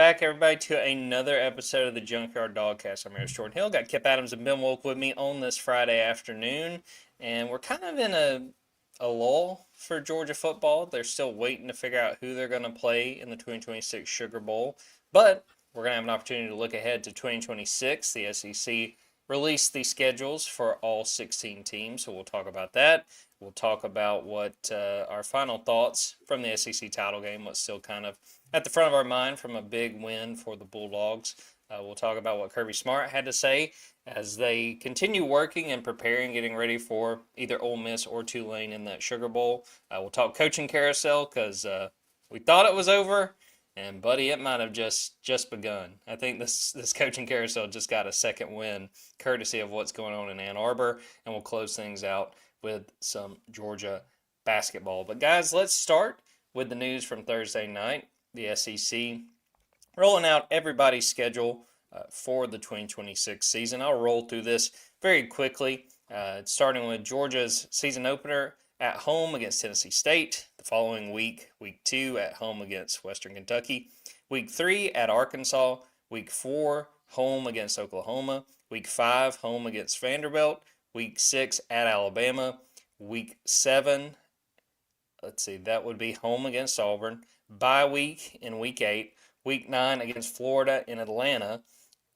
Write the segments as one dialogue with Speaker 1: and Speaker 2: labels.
Speaker 1: back, everybody, to another episode of the Junkyard Dawgcast. I'm your host, Jordan Hill. Got Kipp Adams and Ben Wolk with me on this Friday afternoon, and we're kind of in a lull for Georgia football. They're still waiting to figure out who they're going to play in the 2026 Sugar Bowl, but we're going to have an opportunity to look ahead to 2026. The SEC released the schedules for all 16 teams, so we'll talk about that. We'll talk about what our final thoughts from the SEC title game, what's still kind of at the front of our mind from a big win for the Bulldogs. We'll talk about what Kirby Smart had to say as they continue working and preparing, getting ready for either Ole Miss or Tulane in that Sugar Bowl. We'll talk coaching carousel because we thought it was over, and buddy, it might have just begun. I think this coaching carousel just got a second win, courtesy of what's going on in Ann Arbor, and we'll close things out with some Georgia basketball. But guys, let's start with the news from Thursday night. The SEC rolling out everybody's schedule for the 2026 season. I'll roll through this very quickly, starting with Georgia's season opener at home against Tennessee State. The following week, week 2 at home against Western Kentucky. Week 3 at Arkansas. Week 4, home against Oklahoma. Week 5, home against Vanderbilt. Week 6 at Alabama. Week 7, that would be home against Auburn. Bye week in week 8. Week 9 against Florida in Atlanta.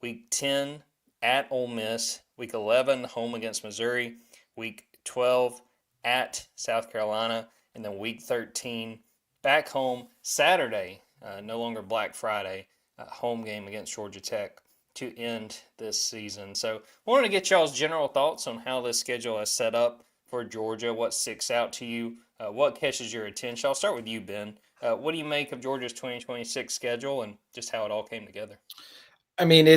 Speaker 1: Week 10 at Ole Miss. Week 11, home against Missouri. Week 12 at South Carolina. And then week 13, back home Saturday, no longer Black Friday, home game against Georgia Tech to end this season. So I wanted to get y'all's general thoughts on how this schedule is set up for Georgia, what sticks out to you, what catches your attention. I'll start with you, Ben. What do you make of Georgia's 2026 schedule and just how it all came together?
Speaker 2: I mean,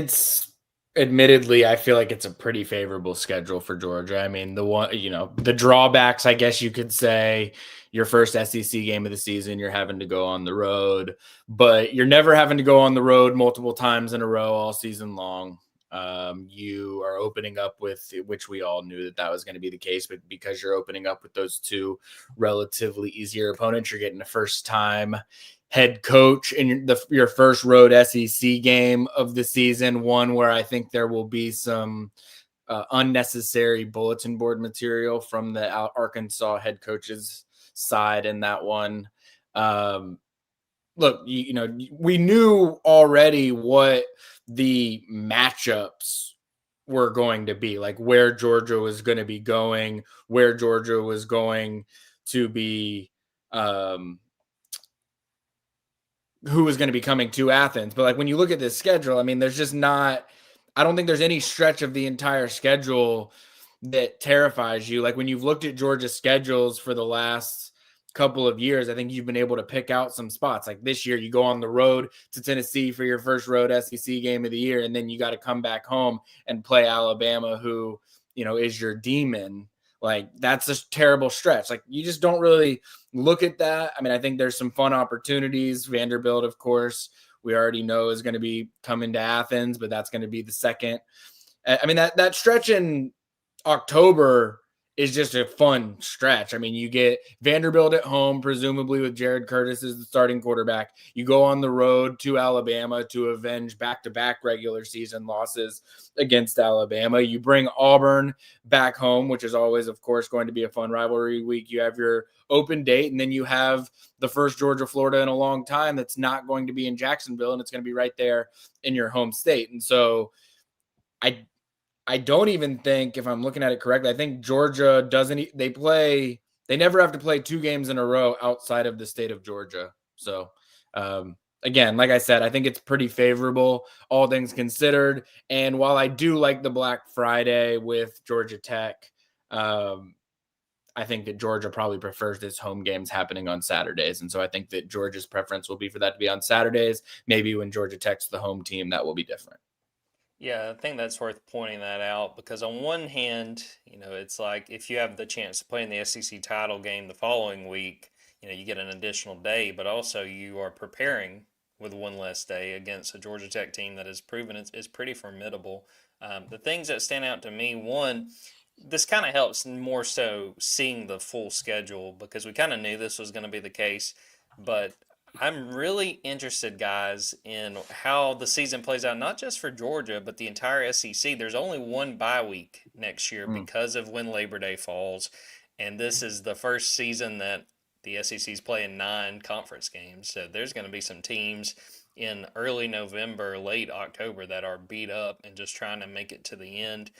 Speaker 2: admittedly, I feel like it's a pretty favorable schedule for Georgia. I mean, the drawbacks, I guess you could say, your first SEC game of the season, you're having to go on the road, but you're never having to go on the road multiple times in a row all season long. You are opening up with, which we all knew that was going to be the case, but because you're opening up with those two relatively easier opponents, you're getting a first time head coach in your first road SEC game of the season, one where I think there will be some unnecessary bulletin board material from the Arkansas head coach's side in that one. Look, we knew already what the matchups were going to be, like where Georgia was going to be going, where Georgia was going to be, who was going to be coming to Athens. But like when you look at this schedule, I mean, there's just not, I don't think there's any stretch of the entire schedule that terrifies you. Like when you've looked at Georgia's schedules for the last couple of years, I think you've been able to pick out some spots. Like this year, you go on the road to Tennessee for your first road SEC game of the year, and then you got to come back home and play Alabama, who, is your demon. Like that's a terrible stretch. Like you just don't really look at that. I mean, I think there's some fun opportunities. Vanderbilt, of course, we already know is going to be coming to Athens, but that's going to be the second. I mean, that stretch in October is just a fun stretch. I mean, you get Vanderbilt at home, presumably with Jared Curtis as the starting quarterback. You go on the road to Alabama to avenge back-to-back regular season losses against Alabama. You bring Auburn back home, which is always, of course, going to be a fun rivalry week. You have your open date, and then you have the first Georgia-Florida in a long time that's not going to be in Jacksonville, and it's going to be right there in your home state. And so I don't even think, if I'm looking at it correctly, I think Georgia they never have to play 2 games in a row outside of the state of Georgia. So, again, like I said, I think it's pretty favorable, all things considered. And while I do like the Black Friday with Georgia Tech, I think that Georgia probably prefers its home games happening on Saturdays. And so I think that Georgia's preference will be for that to be on Saturdays. Maybe when Georgia Tech's the home team, that will be different.
Speaker 1: Yeah, I think that's worth pointing that out because on one hand, it's like if you have the chance to play in the SEC title game the following week, you get an additional day, but also you are preparing with one less day against a Georgia Tech team that has proven it's pretty formidable. The things that stand out to me, one, this kind of helps more so seeing the full schedule because we kind of knew this was going to be the case, but I'm really interested, guys, in how the season plays out, not just for Georgia, but the entire SEC. There's only one bye week next year
Speaker 2: Mm.
Speaker 1: because of when Labor Day falls. And this is the first season that the SEC is playing 9 conference games. So there's going to be some teams in early November, late October that are beat up and just trying to make it to the end.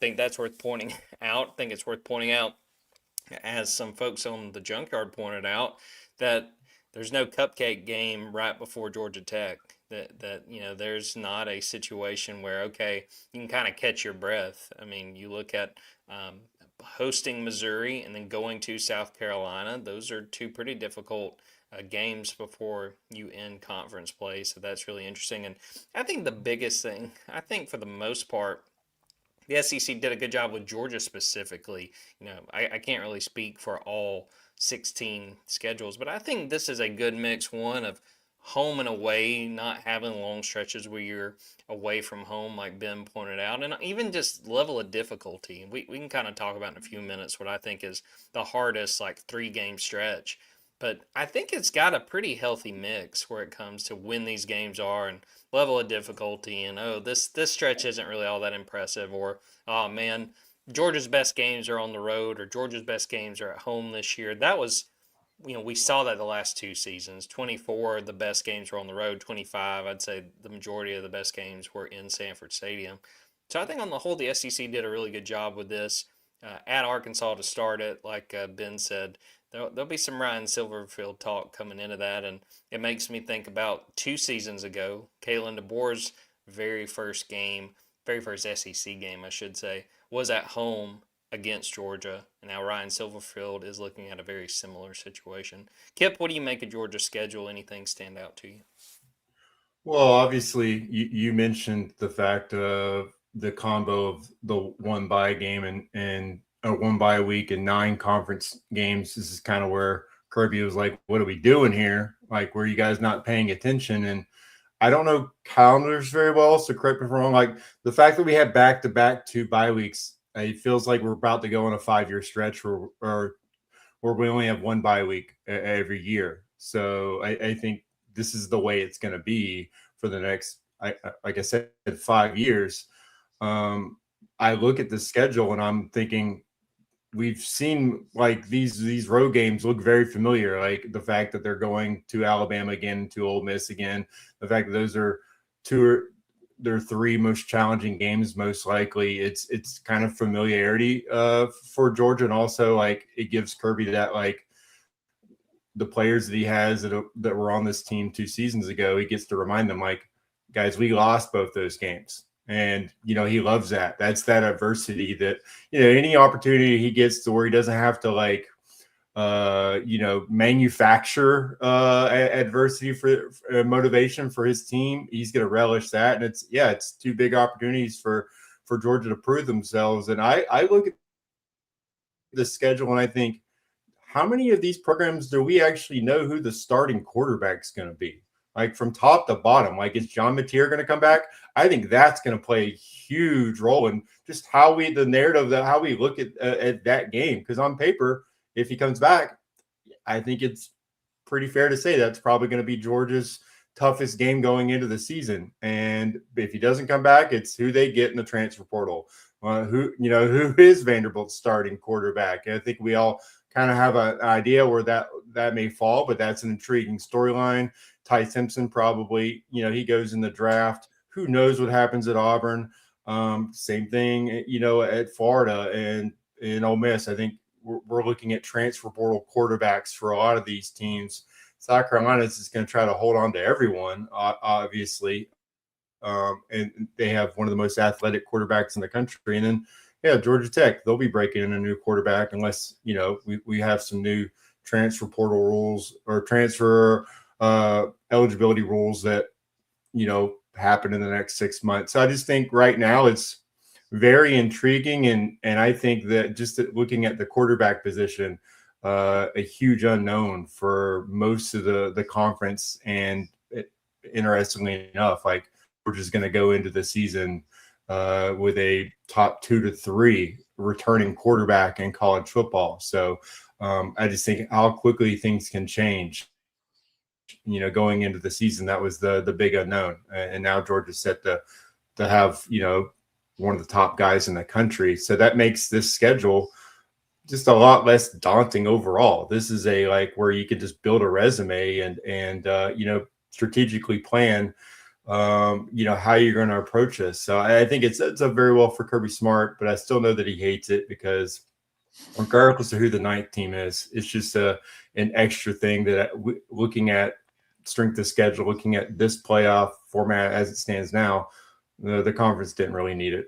Speaker 1: Think that's worth pointing out. Think it's worth pointing out, as some folks on the Junkyard pointed out, that there's no cupcake game right before Georgia Tech. That there's not a situation where, okay, you can kind of catch your breath. I mean, you look at hosting Missouri and then going to South Carolina. Those are two pretty difficult games before you end conference play. So that's really interesting. And I think the biggest thing, I think for the most part, the SEC did a good job with Georgia specifically. I can't really speak for all 16 schedules, but I think this is a good mix, one of home and away, not having long stretches where you're away from home, like Ben pointed out, and even just level of difficulty. We can kind of talk about in a few minutes what I think is the hardest, like, 3-game stretch. But I think it's got a pretty healthy mix where it comes to when these games are and level of difficulty, and oh, this stretch isn't really all that impressive, or oh man, Georgia's best games are on the road, or Georgia's best games are at home this year. That was, we saw that the last 2 seasons. 24, the best games were on the road. 25, I'd say the majority of the best games were in Sanford Stadium. So I think on the whole, the SEC did a really good job with this. At Arkansas to start it, like Ben said, there'll be some Ryan Silverfield talk coming into that, and it makes me think about 2 seasons ago, Kalen DeBoer's very first SEC game, I should say, was at home against Georgia, and now Ryan Silverfield is looking at a very similar situation. Kip, what do you make of Georgia's schedule? Anything stand out to you?
Speaker 3: Well, obviously, you mentioned the fact of the combo of the one bye game and a one bye week and 9 conference games. This is kind of where Kirby was like, "What are we doing here? Like, were you guys not paying attention?" And I don't know calendars very well, so correct me if I'm wrong. Like the fact that we had back to back 2 bye weeks, it feels like we're about to go on a 5-year stretch where we only have one bye week every year. So I think this is the way it's going to be for the next, like I said, 5 years. I look at the schedule and I'm thinking we've seen like these road games look very familiar. Like the fact that they're going to Alabama again, to Ole Miss again, the fact that those are their 3 most challenging games, most likely. It's kind of familiarity for Georgia, and also like it gives Kirby that like the players that he has that were on this team 2 seasons ago, he gets to remind them, like, guys, we lost both those games. And, he loves that. That's that adversity that, any opportunity he gets to where he doesn't have to like, manufacture adversity for motivation for his team, he's going to relish that. And it's 2 big opportunities for Georgia to prove themselves. And I look at the schedule and I think, how many of these programs do we actually know who the starting quarterback's going to be? Like from top to bottom, like is John Mateer going to come back? I think that's going to play a huge role in just how the narrative, that how we look at that game. Because on paper, if he comes back, I think it's pretty fair to say that's probably going to be Georgia's toughest game going into the season. And if he doesn't come back, it's who they get in the transfer portal. Who is Vanderbilt's starting quarterback? And I think we all kind of have an idea where that may fall, but that's an intriguing storyline. Ty Simpson probably, he goes in the draft. Who knows what happens at Auburn? Same thing, at Florida and in Ole Miss. I think we're looking at transfer portal quarterbacks for a lot of these teams. South Carolina is just going to try to hold on to everyone, obviously. And they have one of the most athletic quarterbacks in the country. And then, Georgia Tech, they'll be breaking in a new quarterback unless, we have some new transfer portal rules or transfer eligibility rules that, happen in the next 6 months. So I just think right now it's very intriguing. And I think that just looking at the quarterback position, a huge unknown for most of the conference. And interestingly enough, like we're just going to go into the season with a top 2 to 3 returning quarterback in college football. So I just think how quickly things can change. going into the season, that was the big unknown. And now Georgia's set to have, one of the top guys in the country. So that makes this schedule just a lot less daunting overall. This is where you can just build a resume and strategically plan, how you're going to approach this. So I think it's up very well for Kirby Smart, but I still know that he hates it because regardless of who the ninth team is, it's just an extra thing that looking at strength of schedule, looking at this playoff format as it stands now, the conference didn't really need it.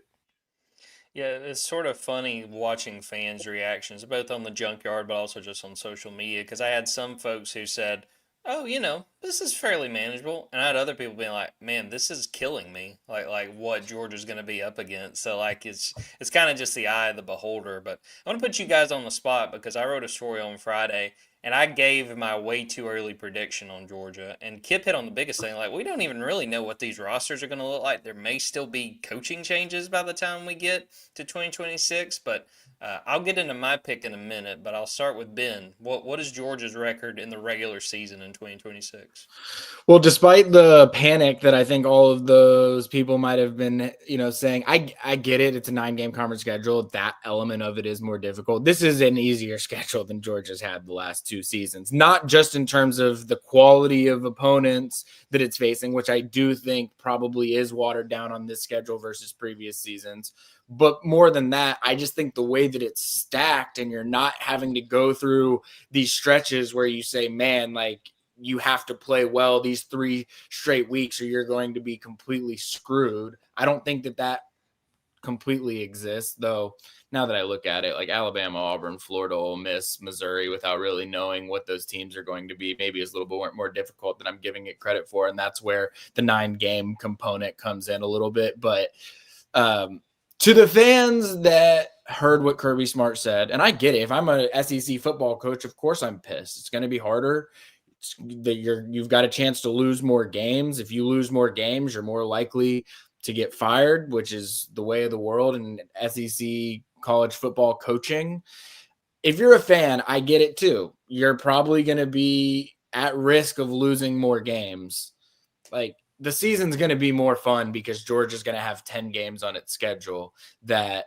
Speaker 1: Yeah, it's sort of funny watching fans' reactions, both on the Junkyard but also just on social media, because I had some folks who said, "Oh, this is fairly manageable," and I had other people being like, "Man, this is killing me." Like what Georgia's going to be up against. So it's kind of just the eye of the beholder. But I want to put you guys on the spot because I wrote a story on Friday and I gave my way too early prediction on Georgia. And Kipp hit on the biggest thing. Like, we don't even really know what these rosters are going to look like. There may still be coaching changes by the time we get to 2026. But I'll get into my pick in a minute. But I'll start with Ben. What is Georgia's record in the regular season in 2026?
Speaker 2: Well, despite the panic that I think all of those people might have been, saying, I get it. It's a 9-game conference schedule. That element of it is more difficult. This is an easier schedule than Georgia's had the last 2 seasons, not just in terms of the quality of opponents that it's facing, which I do think probably is watered down on this schedule versus previous seasons. But more than that, I just think the way that it's stacked and you're not having to go through these stretches where you say, man, you have to play well these 3 straight weeks or you're going to be completely screwed. I don't think that completely exists, though. Now that I look at it, like Alabama, Auburn, Florida, Ole Miss, Missouri, without really knowing what those teams are going to be, maybe is a little bit more difficult than I'm giving it credit for. And that's where the 9-game component comes in a little bit. But to the fans that heard what Kirby Smart said, and I get it. If I'm a SEC football coach, of course I'm pissed. It's going to be harder. You've got a chance to lose more games. If you lose more games, you're more likely to get fired, which is the way of the world in SEC college football coaching. If you're a fan, I get it too. You're probably going to be at risk of losing more games. Like, the season's going to be more fun because Georgia's going to have 10 games on its schedule that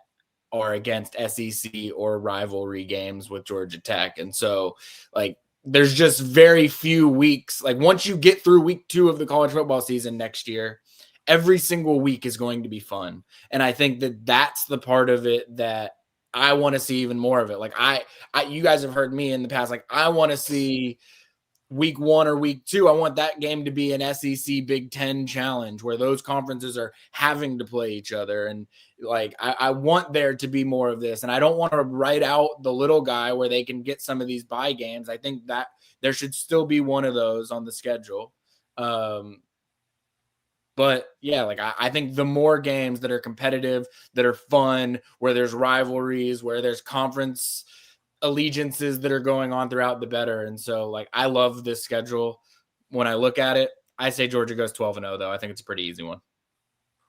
Speaker 2: are against SEC or rivalry games with Georgia Tech. And so, there's just very few weeks. Like, once you get through week 2 of the college football season next year, every single week is going to be fun. And I think that that's the part of it that I want to see even more of it. Like, you guys have heard me in the past, like, I want to see week 1 or week 2. I want that game to be an SEC Big Ten challenge where those conferences are having to play each other. And I want there to be more of this. And I don't want to write out the little guy where they can get some of these bye games. I think that there should still be one of those on the schedule. But yeah, I think the more games that are competitive, that are fun, where there's rivalries, where there's conference allegiances that are going on throughout, the better. And so I love this schedule. When I look at it, I say Georgia goes 12-0, though. I think it's a pretty easy one.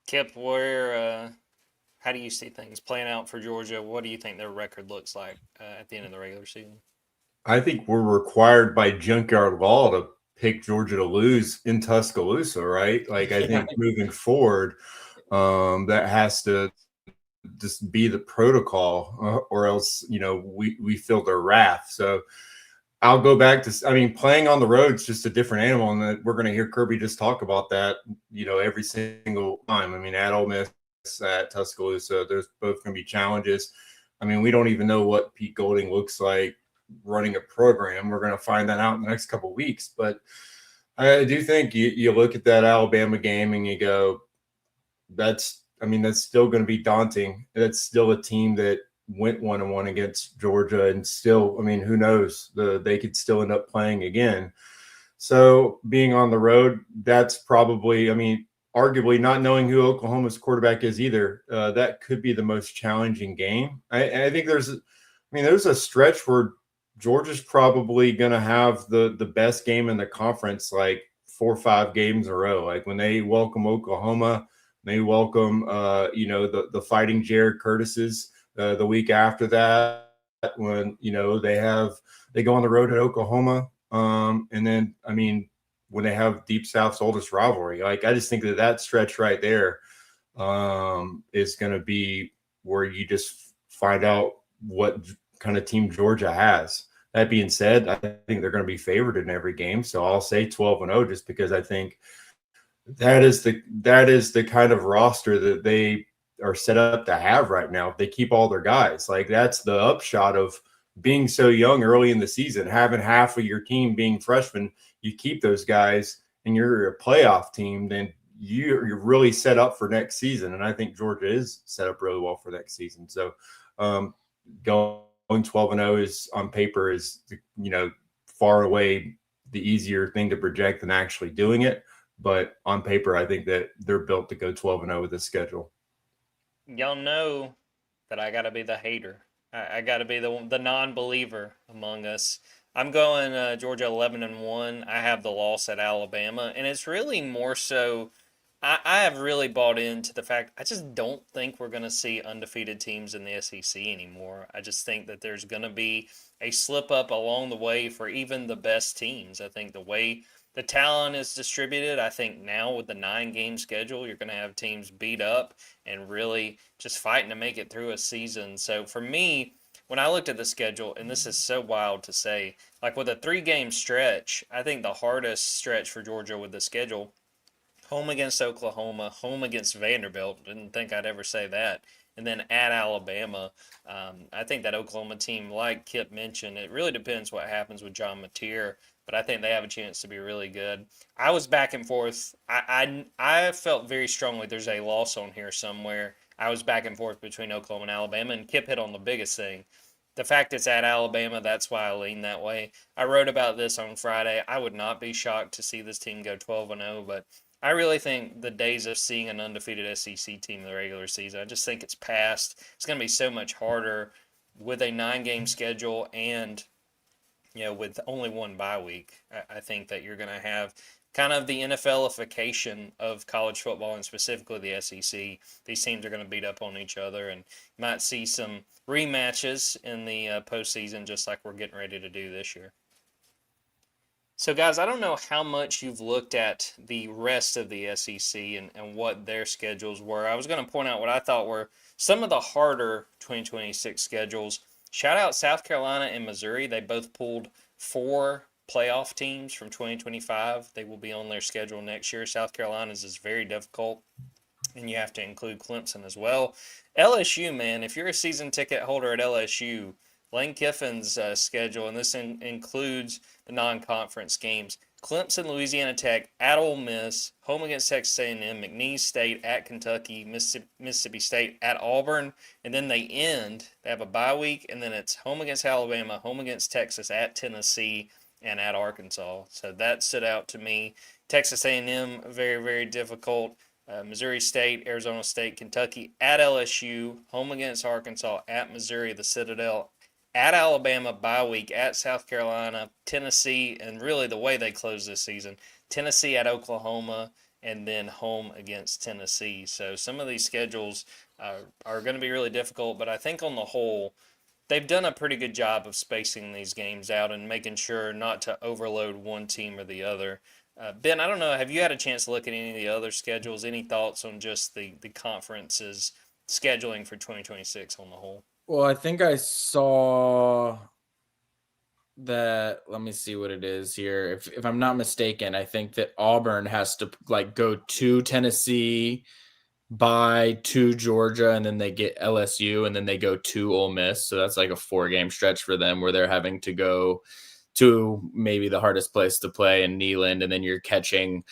Speaker 1: Kipp, how do you see things playing out for Georgia? What do you think their record looks like at the end of the regular season?
Speaker 3: I think we're required by Junkyard law to pick Georgia to lose in Tuscaloosa, right? I think moving forward, that has to just be the protocol, or else we feel their wrath. So I'll go back to, playing on the road is just a different animal, and we're going to hear Kirby just talk about that every single time. At Ole Miss, at Tuscaloosa, there's both going to be challenges. We don't even know what Pete Golding looks like running a program. We're going to find that out in the next couple of weeks. But I do think you look at that Alabama game and you go, that's still going to be daunting. That's still a team that went 1-1 against Georgia, and still, who knows? They could still end up playing again. So being on the road, that's probably, arguably, not knowing who Oklahoma's quarterback is either, that could be the most challenging game. I think there's a stretch where Georgia's probably going to have the best game in the conference, 4 or 5 games in a row. When they welcome Oklahoma, they welcome, the Fighting Jared Curtises the week after that, when, they go on the road at Oklahoma. And then, when they have Deep South's oldest rivalry. Like, I just think that stretch right there is going to be where you just find out what kind of team Georgia has. That being said, I think they're going to be favored in every game. So I'll say 12-0 just because I think that is the kind of roster that they are set up to have right now. If they keep all their guys, like, that's the upshot of being so young early in the season, having half of your team being freshmen. You keep those guys and you're a playoff team, then you're really set up for next season. And I think Georgia is set up really well for next season. So going 12-0 is on paper is, far and away the easier thing to project than actually doing it. But on paper, I think that they're built to go 12-0 with this schedule.
Speaker 1: Y'all know that I got to be the hater. I got to be the non-believer among us. I'm going Georgia 11-1. I have the loss at Alabama, and it's really more so. I have really bought into the fact I just don't think we're going to see undefeated teams in the SEC anymore. I just think that there's going to be a slip up along the way for even the best teams. I think the way the talent is distributed, I think now with the 9-game schedule, you're going to have teams beat up and really just fighting to make it through a season. So for me, when I looked at the schedule, and this is so wild to say, like with a 3-game stretch, I think the hardest stretch for Georgia with the schedule, home against Oklahoma, home against Vanderbilt. Didn't think I'd ever say that. And then at Alabama. I think that Oklahoma team, like Kipp mentioned, it really depends what happens with John Mateer, but I think they have a chance to be really good. I was back and forth. I felt very strongly there's a loss on here somewhere. I was back and forth between Oklahoma and Alabama, and Kipp hit on the biggest thing. The fact it's at Alabama, that's why I lean that way. I wrote about this on Friday. I would not be shocked to see this team go 12-0, but I really think the days of seeing an undefeated SEC team in the regular season, I just think it's past. It's going to be so much harder with a 9-game schedule and, with only one bye week. I think that you're going to have kind of the NFLification of college football and specifically the SEC. These teams are going to beat up on each other, and you might see some rematches in the postseason just like we're getting ready to do this year. So, guys, I don't know how much you've looked at the rest of the SEC and what their schedules were. I was going to point out what I thought were some of the harder 2026 schedules. Shout out South Carolina and Missouri. They both pulled 4 playoff teams from 2025. They will be on their schedule next year. South Carolina's is very difficult, and you have to include Clemson as well. LSU, man, if you're a season ticket holder at LSU, Lane Kiffin's schedule, and this includes the non-conference games. Clemson, Louisiana Tech, at Ole Miss, home against Texas A&M, McNeese State, at Kentucky, Mississippi State, at Auburn, and then they have a bye week, and then it's home against Alabama, home against Texas, at Tennessee, and at Arkansas. So that stood out to me. Texas A&M, very, very difficult. Missouri State, Arizona State, Kentucky, at LSU, home against Arkansas, at Missouri, the Citadel, at Alabama, bye week, at South Carolina, Tennessee, and really the way they close this season, Tennessee at Oklahoma, and then home against Tennessee. So some of these schedules are going to be really difficult, but I think on the whole, they've done a pretty good job of spacing these games out and making sure not to overload one team or the other. Ben, I don't know, have you had a chance to look at any of the other schedules? Any thoughts on just the conference's scheduling for 2026 on the whole?
Speaker 2: Well, I think I saw that. Let me see what it is here. If I'm not mistaken, I think that Auburn has to go to Tennessee, bye to Georgia, and then they get LSU, and then they go to Ole Miss. So that's like a 4-game stretch for them where they're having to go to maybe the hardest place to play in Neyland, and then you're catching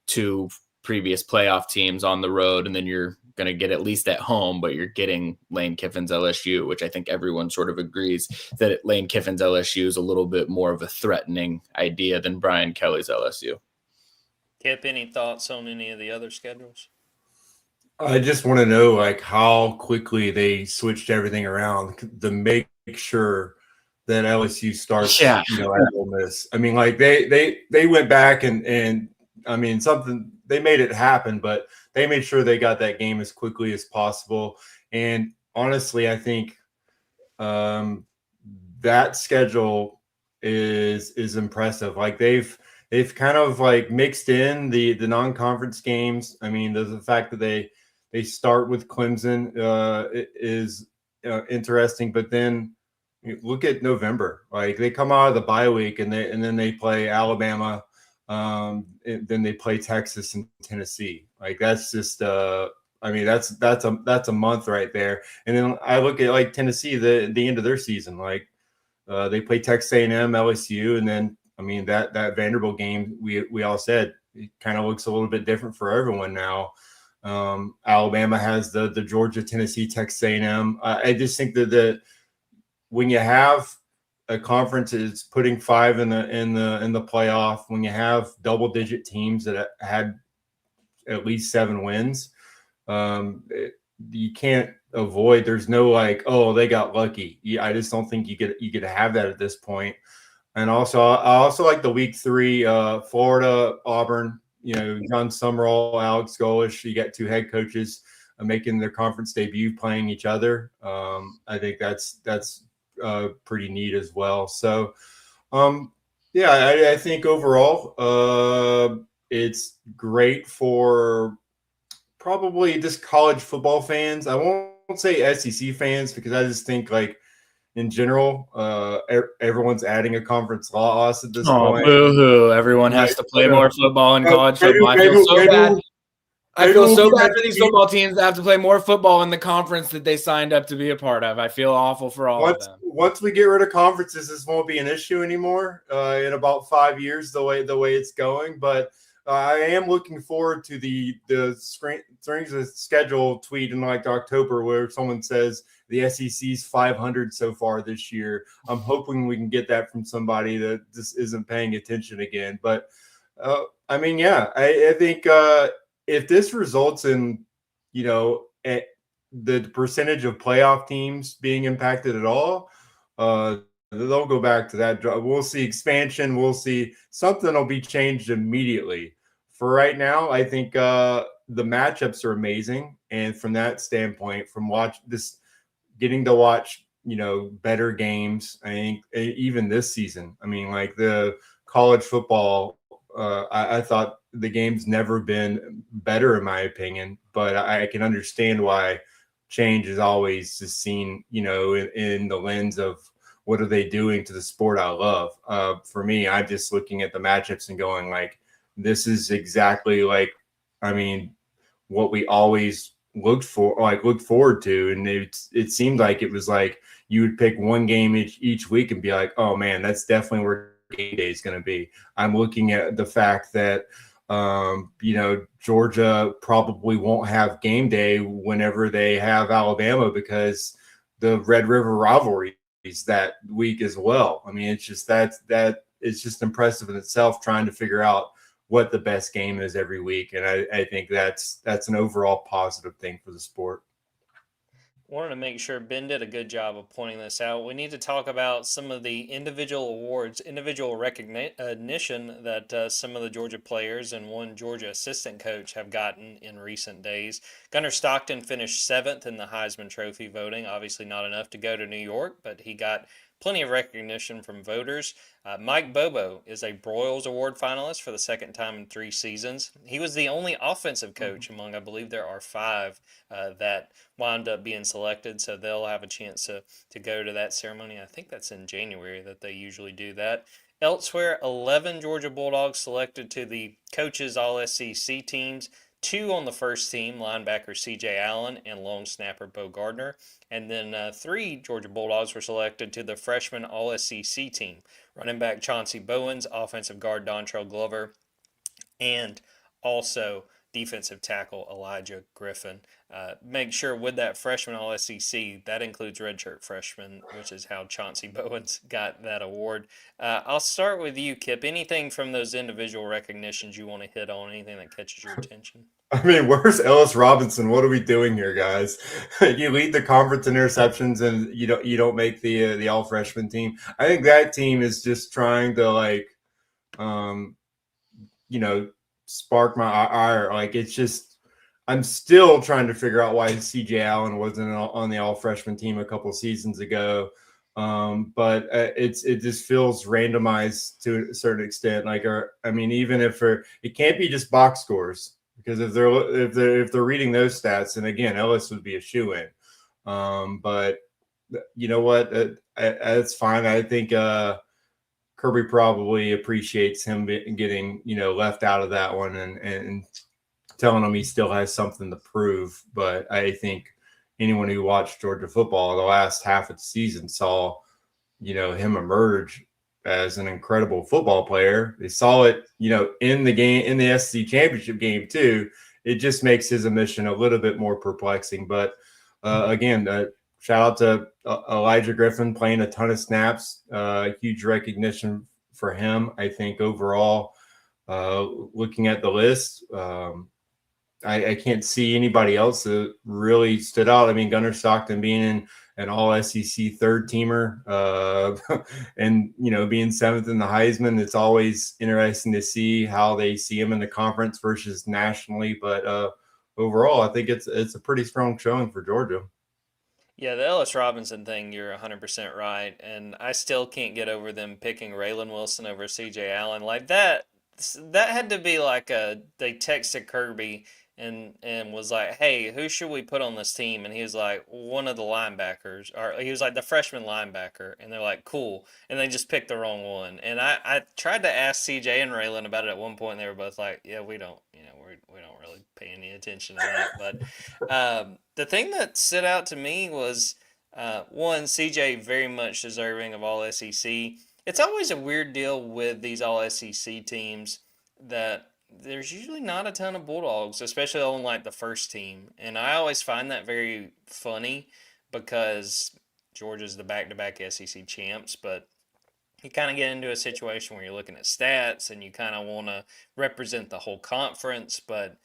Speaker 2: 2 previous playoff teams on the road, and then you're going to get at least at home, but you're getting Lane Kiffin's LSU, which I think everyone sort of agrees that Lane Kiffin's LSU is a little bit more of a threatening idea than Brian Kelly's LSU.
Speaker 1: Kipp, any thoughts on any of the other schedules?
Speaker 3: I just want to know how quickly they switched everything around to make sure that LSU starts, at Ole Miss. I mean, they went back and I mean, they made it happen, but they made sure they got that game as quickly as possible. And honestly, I think that schedule is impressive. they've kind of like mixed in the non-conference games. I mean, there's the fact that they start with Clemson is interesting, but then look at November. Like they come out of the bye week and then they play Alabama, and then they play Texas and Tennessee. Like that's just I mean that's a month right there. And then I look at like Tennessee, the end of their season. Like they play Texas A&M, LSU, and then I mean that Vanderbilt game we all said it kind of looks a little bit different for everyone now. Alabama has the Georgia, Tennessee, Texas A&M. I just think that when you have a conference is putting 5 in the playoff, when you have double digit teams that had at least 7 wins, you can't avoid. There's no like, oh, they got lucky. I just don't think you could have that at this point. And also, I also like the week 3, Florida, Auburn. You know, John Summerall, Alex Golish. You got 2 head coaches making their conference debut, playing each other. I think that's pretty neat as well. So, yeah, I think overall, it's great for probably just college football fans. I won't say SEC fans because I just think like in general, everyone's adding a conference loss at this point.
Speaker 2: Boo-hoo. Everyone has to play more football in college football. I feel so bad. I feel so bad for these football teams that have to play more football in the conference that they signed up to be a part of. I feel awful for all of them.
Speaker 3: Once we get rid of conferences, this won't be an issue anymore in about 5 years, the way it's going. But I am looking forward to the strength of schedule tweet in like October where someone says the SEC's 500 so far this year. I'm hoping we can get that from somebody that just isn't paying attention again. But I mean, yeah, I think if this results in, you know, the percentage of playoff teams being impacted at all, they'll go back to that. We'll see expansion. We'll see something will be changed immediately. For right now, I think the matchups are amazing. And from that standpoint, from getting to watch, you know, better games, I think even this season, I mean, like the college football, I thought the game's never been better in my opinion, but I can understand why change is always just seen, you know, in the lens of what are they doing to the sport I love. For me, I'm just looking at the matchups and going like, this is exactly like, I mean, what we always looked forward to. And it seemed like it was like you would pick one game each week and be like, oh man, that's definitely where game day is going to be. I'm looking at the fact that, you know, Georgia probably won't have game day whenever they have Alabama because the Red River rivalry is that week as well. I mean, it's just that it's just impressive in itself trying to figure out what the best game is every week. And I think that's an overall positive thing for the sport.
Speaker 1: Wanted to make sure Ben did a good job of pointing this out. We need to talk about some of the individual awards, individual recognition that some of the Georgia players and one Georgia assistant coach have gotten in recent days. Gunnar Stockton finished 7th in the Heisman Trophy voting. Obviously not enough to go to New York, but he got plenty of recognition from voters. Mike Bobo is a Broyles Award finalist for the second time in 3 seasons. He was the only offensive coach among, I believe there are 5 that wound up being selected, so they'll have a chance to go to that ceremony. I think that's in January that they usually do that. Elsewhere, 11 Georgia Bulldogs selected to the coaches All-SEC teams. 2 on the first team, linebacker C.J. Allen and long snapper Bo Gardner. And then 3 Georgia Bulldogs were selected to the freshman All-SEC team. Running back Chauncey Bowens, offensive guard Dontrell Glover, and also defensive tackle Elijah Griffin. Make sure with that freshman All-SEC, that includes redshirt freshman, which is how Chauncey Bowens got that award. I'll start with you, Kipp. Anything from those individual recognitions you want to hit on, anything that catches your attention?
Speaker 3: I mean, where's Ellis Robinson? What are we doing here, guys? You lead the conference in interceptions, and you don't make the all freshman team. I think that team is just trying to like, spark my ire. Like it's just, I'm still trying to figure out why C.J. Allen wasn't on the all freshman team a couple seasons ago. But it just feels randomized to a certain extent. Like, even if it can't be just box scores, because if they're reading those stats, and again, Ellis would be a shoo-in. But you know what? That's fine. I think Kirby probably appreciates him getting left out of that one and telling him he still has something to prove. But I think anyone who watched Georgia football the last half of the season saw him emerge as an incredible football player. They saw it in the game, in the SEC championship game too. It just makes his omission a little bit more perplexing. But again, shout out to Elijah Griffin playing a ton of snaps. Huge recognition for him. I think overall, looking at the list, I can't see anybody else that really stood out. I mean, Gunnar Stockton being an all SEC third teamer and, being seventh in the Heisman, it's always interesting to see how they see him in the conference versus nationally. But overall, I think it's a pretty strong showing for Georgia.
Speaker 1: Yeah, the Ellis Robinson thing, you're 100% right. And I still can't get over them picking Raylan Wilson over CJ Allen. Like that had to be like they texted Kirby and was like, hey, who should we put on this team? And he was like, one of the linebackers. Or he was like, the freshman linebacker. And they're like, cool. And they just picked the wrong one. And I tried to ask CJ and Raylan about it at one point. And they were both like, yeah, we don't really pay any attention to that. But the thing that stood out to me was, one, CJ very much deserving of all SEC. It's always a weird deal with these all SEC teams that there's usually not a ton of Bulldogs, especially on like the first team. And I always find that very funny because Georgia's the back-to-back SEC champs, but you kind of get into a situation where you're looking at stats and you kind of want to represent the whole conference, but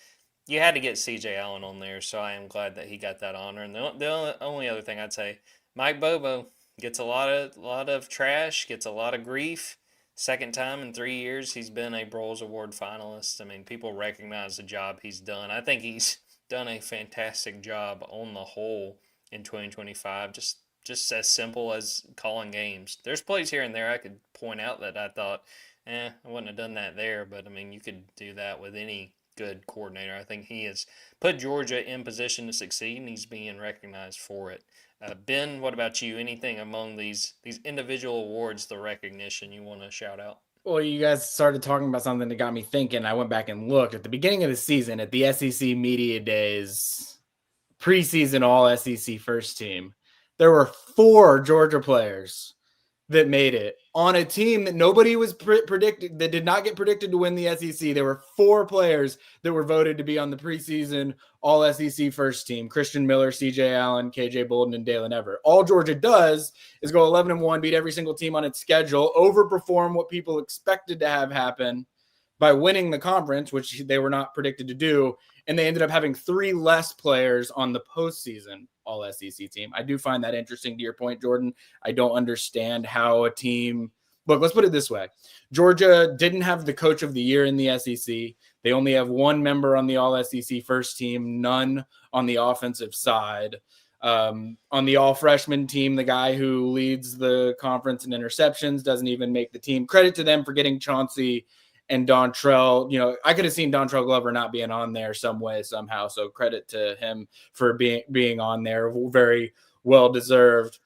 Speaker 1: you had to get CJ Allen on there, so I am glad that he got that honor. And the only other thing I'd say, Mike Bobo gets a lot of trash, gets a lot of grief. Second time in 3 years he's been a Broyles Award finalist. I mean, people recognize the job he's done. I think he's done a fantastic job on the whole in 2025. Just as simple as calling games. There's plays here and there I could point out that I thought, I wouldn't have done that there. But, I mean, you could do that with any good coordinator. I think he has put Georgia in position to succeed, and he's being recognized for it. Ben, what about you? Anything among these individual awards, the recognition you want to shout out?
Speaker 2: Well, you guys started talking about something that got me thinking. I went back and looked at the beginning of the season at the SEC Media Days preseason all SEC first team. There were 4 Georgia players that made it on a team that nobody was predicted, that did not get predicted to win the SEC. There were 4 players that were voted to be on the preseason all SEC first team: Christian Miller, CJ Allen, KJ Bolden, and Dalen Everett. All Georgia does is go 11-1, beat every single team on its schedule, overperform what people expected to have happen by winning the conference, which they were not predicted to do. And they ended up having 3 less players on the postseason all SEC team. I do find that interesting to your point, Jordan. I don't understand how a team – look, let's put it this way. Georgia didn't have the coach of the year in the SEC. They only have 1 member on the all-SEC first team, none on the offensive side. On the all-freshman team, the guy who leads the conference in interceptions doesn't even make the team. Credit to them for getting Chauncey and Dontrell. I could have seen Dontrell Glover not being on there some way, somehow. So credit to him for being on there. Very well deserved.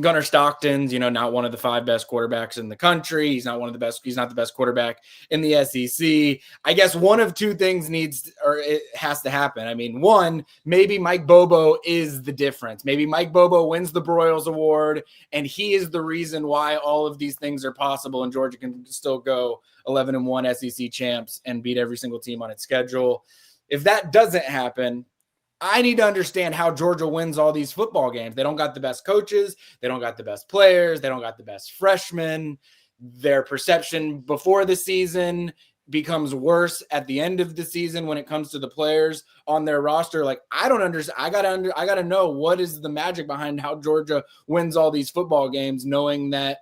Speaker 2: Gunnar Stockton's, not one of the 5 best quarterbacks in the country. He's not the best quarterback in the SEC. I guess one of 2 things it has to happen. I mean, one, maybe Mike Bobo is the difference. Maybe Mike Bobo wins the Broyles Award, and he is the reason why all of these things are possible, and Georgia can still go 11-1 SEC champs and beat every single team on its schedule. If that doesn't happen, I need to understand how Georgia wins all these football games. They don't got the best coaches. They don't got the best players. They don't got the best freshmen. Their perception before the season becomes worse at the end of the season when it comes to the players on their roster. Like, I don't understand. I gotta know what is the magic behind how Georgia wins all these football games, knowing that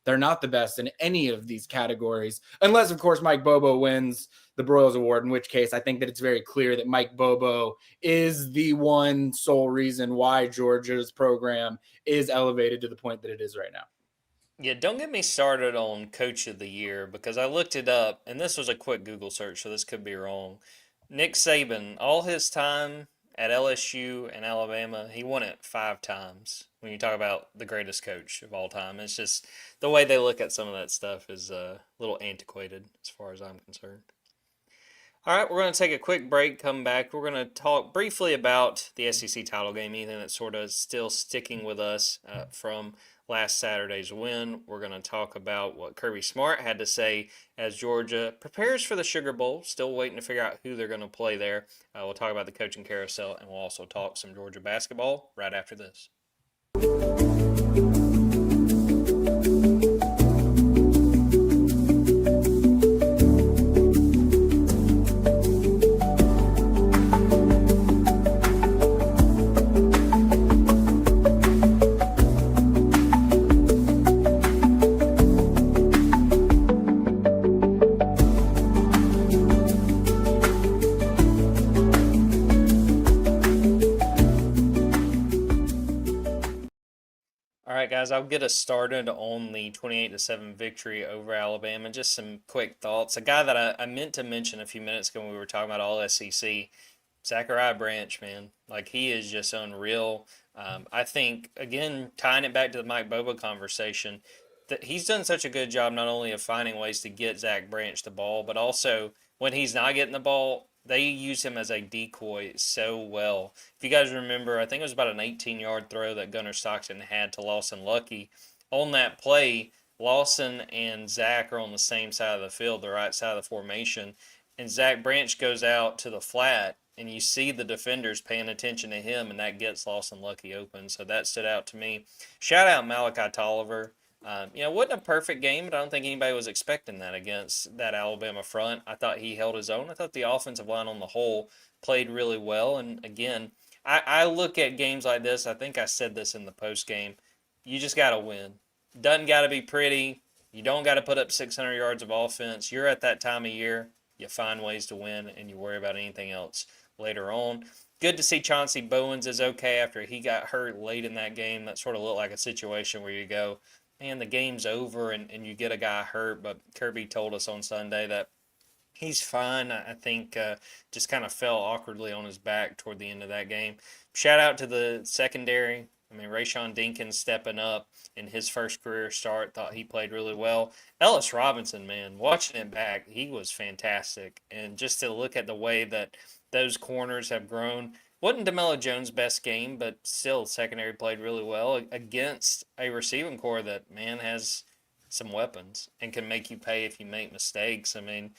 Speaker 2: they're not the best in any of these categories, unless, of course, Mike Bobo wins the Broyles Award, in which case I think that it's very clear that Mike Bobo is the one sole reason why Georgia's program is elevated to the point that it is right now.
Speaker 1: Yeah, don't get me started on Coach of the Year because I looked it up, and this was a quick Google search, so this could be wrong. Nick Saban, all his time at LSU and Alabama, he won it 5 times. When you talk about the greatest coach of all time, it's just the way they look at some of that stuff is a little antiquated as far as I'm concerned. All right, we're going to take a quick break, come back. We're going to talk briefly about the SEC title game, anything that's sort of still sticking with us from last Saturday's win. We're going to talk about what Kirby Smart had to say as Georgia prepares for the Sugar Bowl, still waiting to figure out who they're going to play there. We'll talk about the coaching carousel, and we'll also talk some Georgia basketball right after this. Guys, I'll get us started on the 28-7 victory over Alabama. Just some quick thoughts. A guy that I meant to mention a few minutes ago when we were talking about all SEC, Zachariah Branch, man. Like, he is just unreal. I think, again, tying it back to the Mike Bobo conversation, that he's done such a good job not only of finding ways to get Zach Branch the ball, but also when he's not getting the ball, they use him as a decoy so well. If you guys remember, I think it was about an 18-yard throw that Gunnar Stockton had to Lawson Lucky. On that play, Lawson and Zach are on the same side of the field, the right side of the formation, and Zach Branch goes out to the flat, and you see the defenders paying attention to him, and that gets Lawson Lucky open. So that stood out to me. Shout out Malachi Tolliver. Wasn't a perfect game, but I don't think anybody was expecting that against that Alabama front. I thought he held his own. I thought the offensive line on the whole played really well. And again, I look at games like this. I think I said this in the post game. You just got to win. Doesn't got to be pretty. You don't got to put up 600 yards of offense. You're at that time of year. You find ways to win, and you worry about anything else later on. Good to see Chauncey Bowens is okay after he got hurt late in that game. That sort of looked like a situation where you go, man, the game's over and you get a guy hurt, but Kirby told us on Sunday that he's fine. I think just kind of fell awkwardly on his back toward the end of that game. Shout out to the secondary. I mean, Rayshawn Dinkins stepping up in his first career start, thought he played really well. Ellis Robinson, man, watching it back, he was fantastic. And just to look at the way that those corners have grown, wasn't DeMello Jones' best game, but still secondary played really well against a receiving core that, man, has some weapons and can make you pay if you make mistakes. I mean,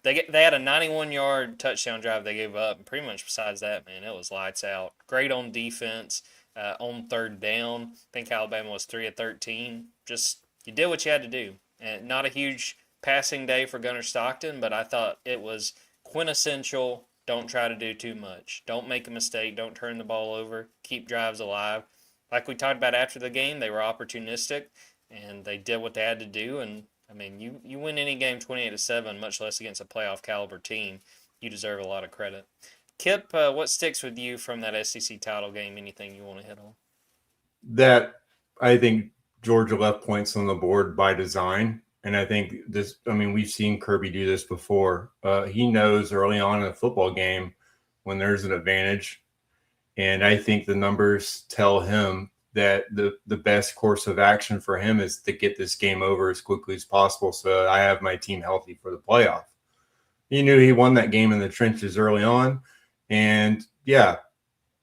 Speaker 1: they had a 91-yard touchdown drive they gave up, and pretty much besides that, man, it was lights out. Great on defense, on third down. I think Alabama was 3 of 13. Just, you did what you had to do. And not a huge passing day for Gunnar Stockton, but I thought it was quintessential. Don't try to do too much. Don't make a mistake. Don't turn the ball over. Keep drives alive. Like we talked about after the game, they were opportunistic, and they did what they had to do. And, I mean, you win any game 28-7, much less against a playoff caliber team, you deserve a lot of credit. Kipp, what sticks with you from that SEC title game? Anything you want to hit on?
Speaker 3: That I think Georgia left points on the board by design. And I think we've seen Kirby do this before. He knows early on in a football game when there's an advantage. And I think the numbers tell him that the best course of action for him is to get this game over as quickly as possible so I have my team healthy for the playoff. He knew he won that game in the trenches early on. And, yeah,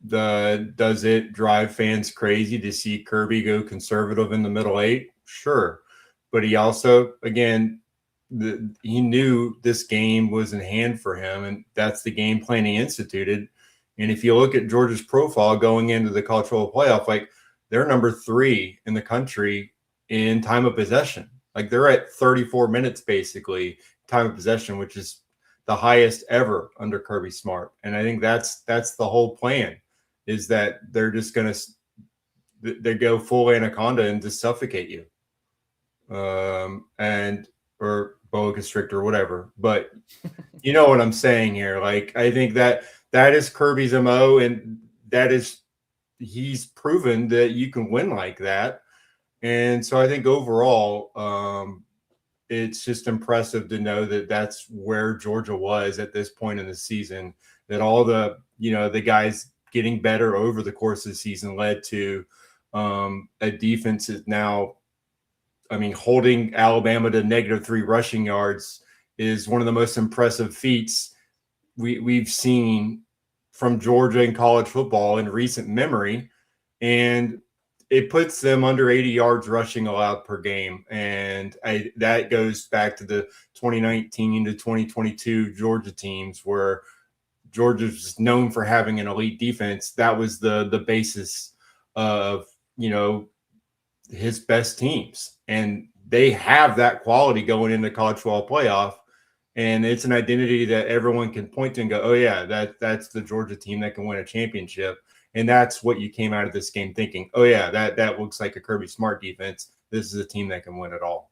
Speaker 3: does it drive fans crazy to see Kirby go conservative in the middle 8? Sure. But he also, again, he knew this game was in hand for him, and that's the game plan he instituted. And if you look at Georgia's profile going into the college football playoff, like, they're number 3 in the country in time of possession. Like, they're at 34 minutes, basically, time of possession, which is the highest ever under Kirby Smart. And I think that's the whole plan, is that they're just going to – they go full anaconda and just suffocate you. and or boa constrictor, whatever. But you know what I'm saying here. Like, I think that is Kirby's MO, and that is he's proven that you can win like that. And so I think overall, it's just impressive to know that that's where Georgia was at this point in the season. That all the the guys getting better over the course of the season led to a defense is now, I mean, holding Alabama to -3 rushing yards is one of the most impressive feats we've seen from Georgia in college football in recent memory. And it puts them under 80 yards rushing allowed per game. And that goes back to the 2019 to 2022 Georgia teams where Georgia's known for having an elite defense. That was the basis of, his best teams. And they have that quality going into college football playoff. And it's an identity that everyone can point to and go, oh, yeah, that's the Georgia team that can win a championship. And that's what you came out of this game thinking. Oh, yeah, that looks like a Kirby Smart defense. This is a team that can win it all.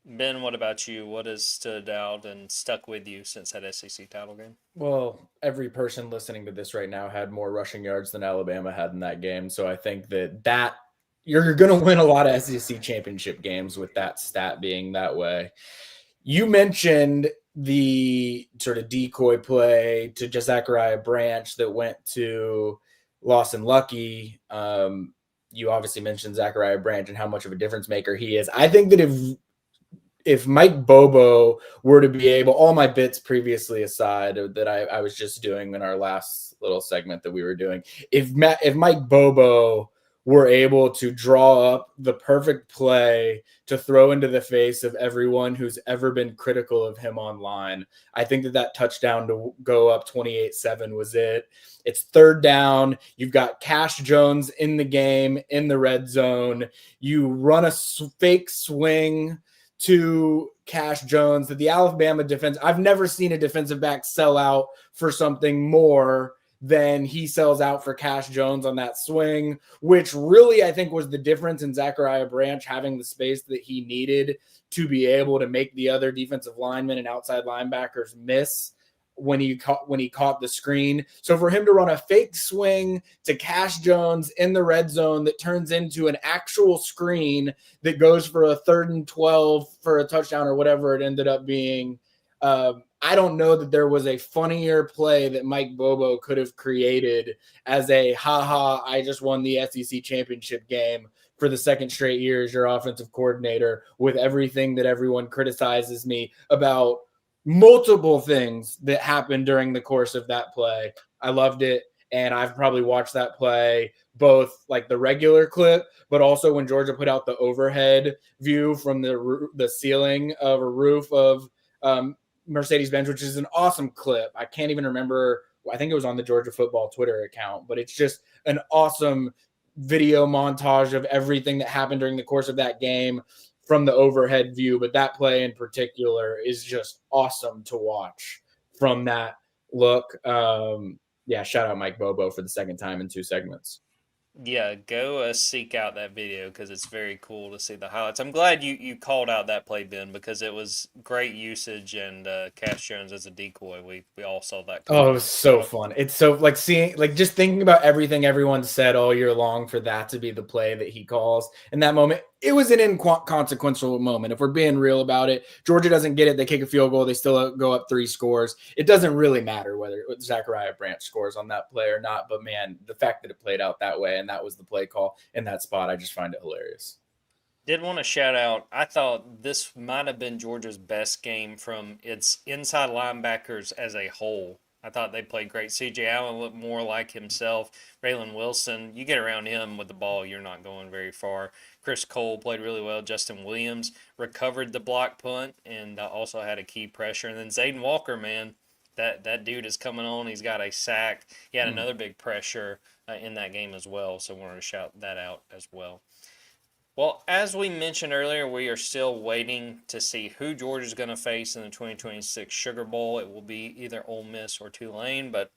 Speaker 1: Ben, what about you? What has stood out and stuck with you since that SEC title game?
Speaker 2: Well, every person listening to this right now had more rushing yards than Alabama had in that game. So I think that you're going to win a lot of SEC championship games with that stat being that way. You mentioned the sort of decoy play to Zachariah Branch that went to Lawson Lucky. You obviously mentioned Zachariah Branch and how much of a difference maker he is. I think that if Mike Bobo were to be able, all my bits previously aside that I was just doing in our last little segment that we were doing, if Mike Bobo were able to draw up the perfect play to throw into the face of everyone who's ever been critical of him online, I think that touchdown to go up 28-7 was it. It's third down. You've got Cash Jones in the game, in the red zone. You run a fake swing to Cash Jones that the Alabama defense, I've never seen a defensive back sell out for something more than he sells out for Cash Jones on that swing, which really I think was the difference in Zachariah Branch having the space that he needed to be able to make the other defensive linemen and outside linebackers miss when he caught the screen. So for him to run a fake swing to Cash Jones in the red zone that turns into an actual screen that goes for a 3rd and 12 for a touchdown or whatever it ended up being, I don't know that there was a funnier play that Mike Bobo could have created as a I just won the SEC championship game for the second straight year as your offensive coordinator with everything that everyone criticizes me about multiple things that happened during the course of that play. I loved it. And I've probably watched that play both like the regular clip, but also when Georgia put out the overhead view from the ceiling of a roof of Mercedes-Benz, which is an awesome clip. I can't even remember. I think it was on the Georgia football Twitter account, but it's just an awesome video montage of everything that happened during the course of that game from the overhead view. But that play in particular is just awesome to watch from that look. Shout out Mike Bobo for the second time in 2 segments.
Speaker 1: Yeah, go seek out that video because it's very cool to see the highlights. I'm glad you called out that play, Ben, because it was great usage and Cash Jones as a decoy. We all saw that.
Speaker 2: Oh, it was so fun. It's so like just thinking about everything everyone said all year long for that to be the play that he calls in that moment. It was an inconsequential moment. If we're being real about it, Georgia doesn't get it. They kick a field goal. They still go up 3 scores. It doesn't really matter whether Zachariah Branch scores on that play or not. But man, the fact that it played out that way and that was the play call in that spot, I just find it hilarious.
Speaker 1: Did want to shout out, I thought this might have been Georgia's best game from its inside linebackers as a whole. I thought they played great. C.J. Allen looked more like himself. Raylan Wilson, you get around him with the ball, you're not going very far. Chris Cole played really well. Justin Williams recovered the block punt and also had a key pressure. And then Zayden Walker, man, that dude is coming on. He's got a sack. He had another big pressure in that game as well. So wanted to shout that out as well. Well, as we mentioned earlier, we are still waiting to see who Georgia's going to face in the 2026 Sugar Bowl. It will be either Ole Miss or Tulane, but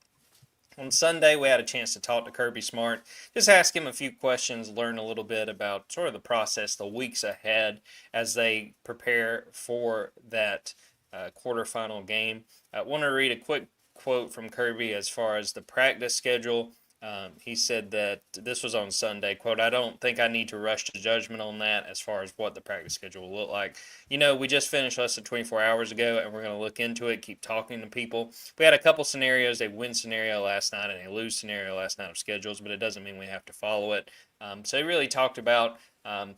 Speaker 1: On Sunday, we had a chance to talk to Kirby Smart, just ask him a few questions, learn a little bit about sort of the process, the weeks ahead as they prepare for that quarterfinal game. I want to read a quick quote from Kirby as far as the practice schedule. He said that this was on Sunday, quote, "I don't think I need to rush to judgment on that as far as what the practice schedule will look like. We just finished less than 24 hours ago, and we're going to look into it, keep talking to people. We had a couple scenarios, a win scenario last night and a lose scenario last night of schedules, but it doesn't mean we have to follow it." So he really talked about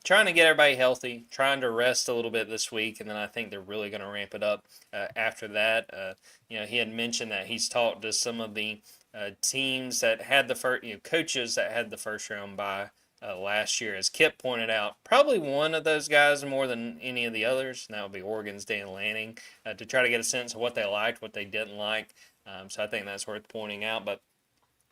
Speaker 1: trying to get everybody healthy, trying to rest a little bit this week, and then I think they're really going to ramp it up after that. He had mentioned that he's talked to some of the teams that had the first, coaches that had the first round bye last year. As Kipp pointed out, probably one of those guys more than any of the others, and that would be Oregon's Dan Lanning, to try to get a sense of what they liked, what they didn't like. So I think that's worth pointing out. But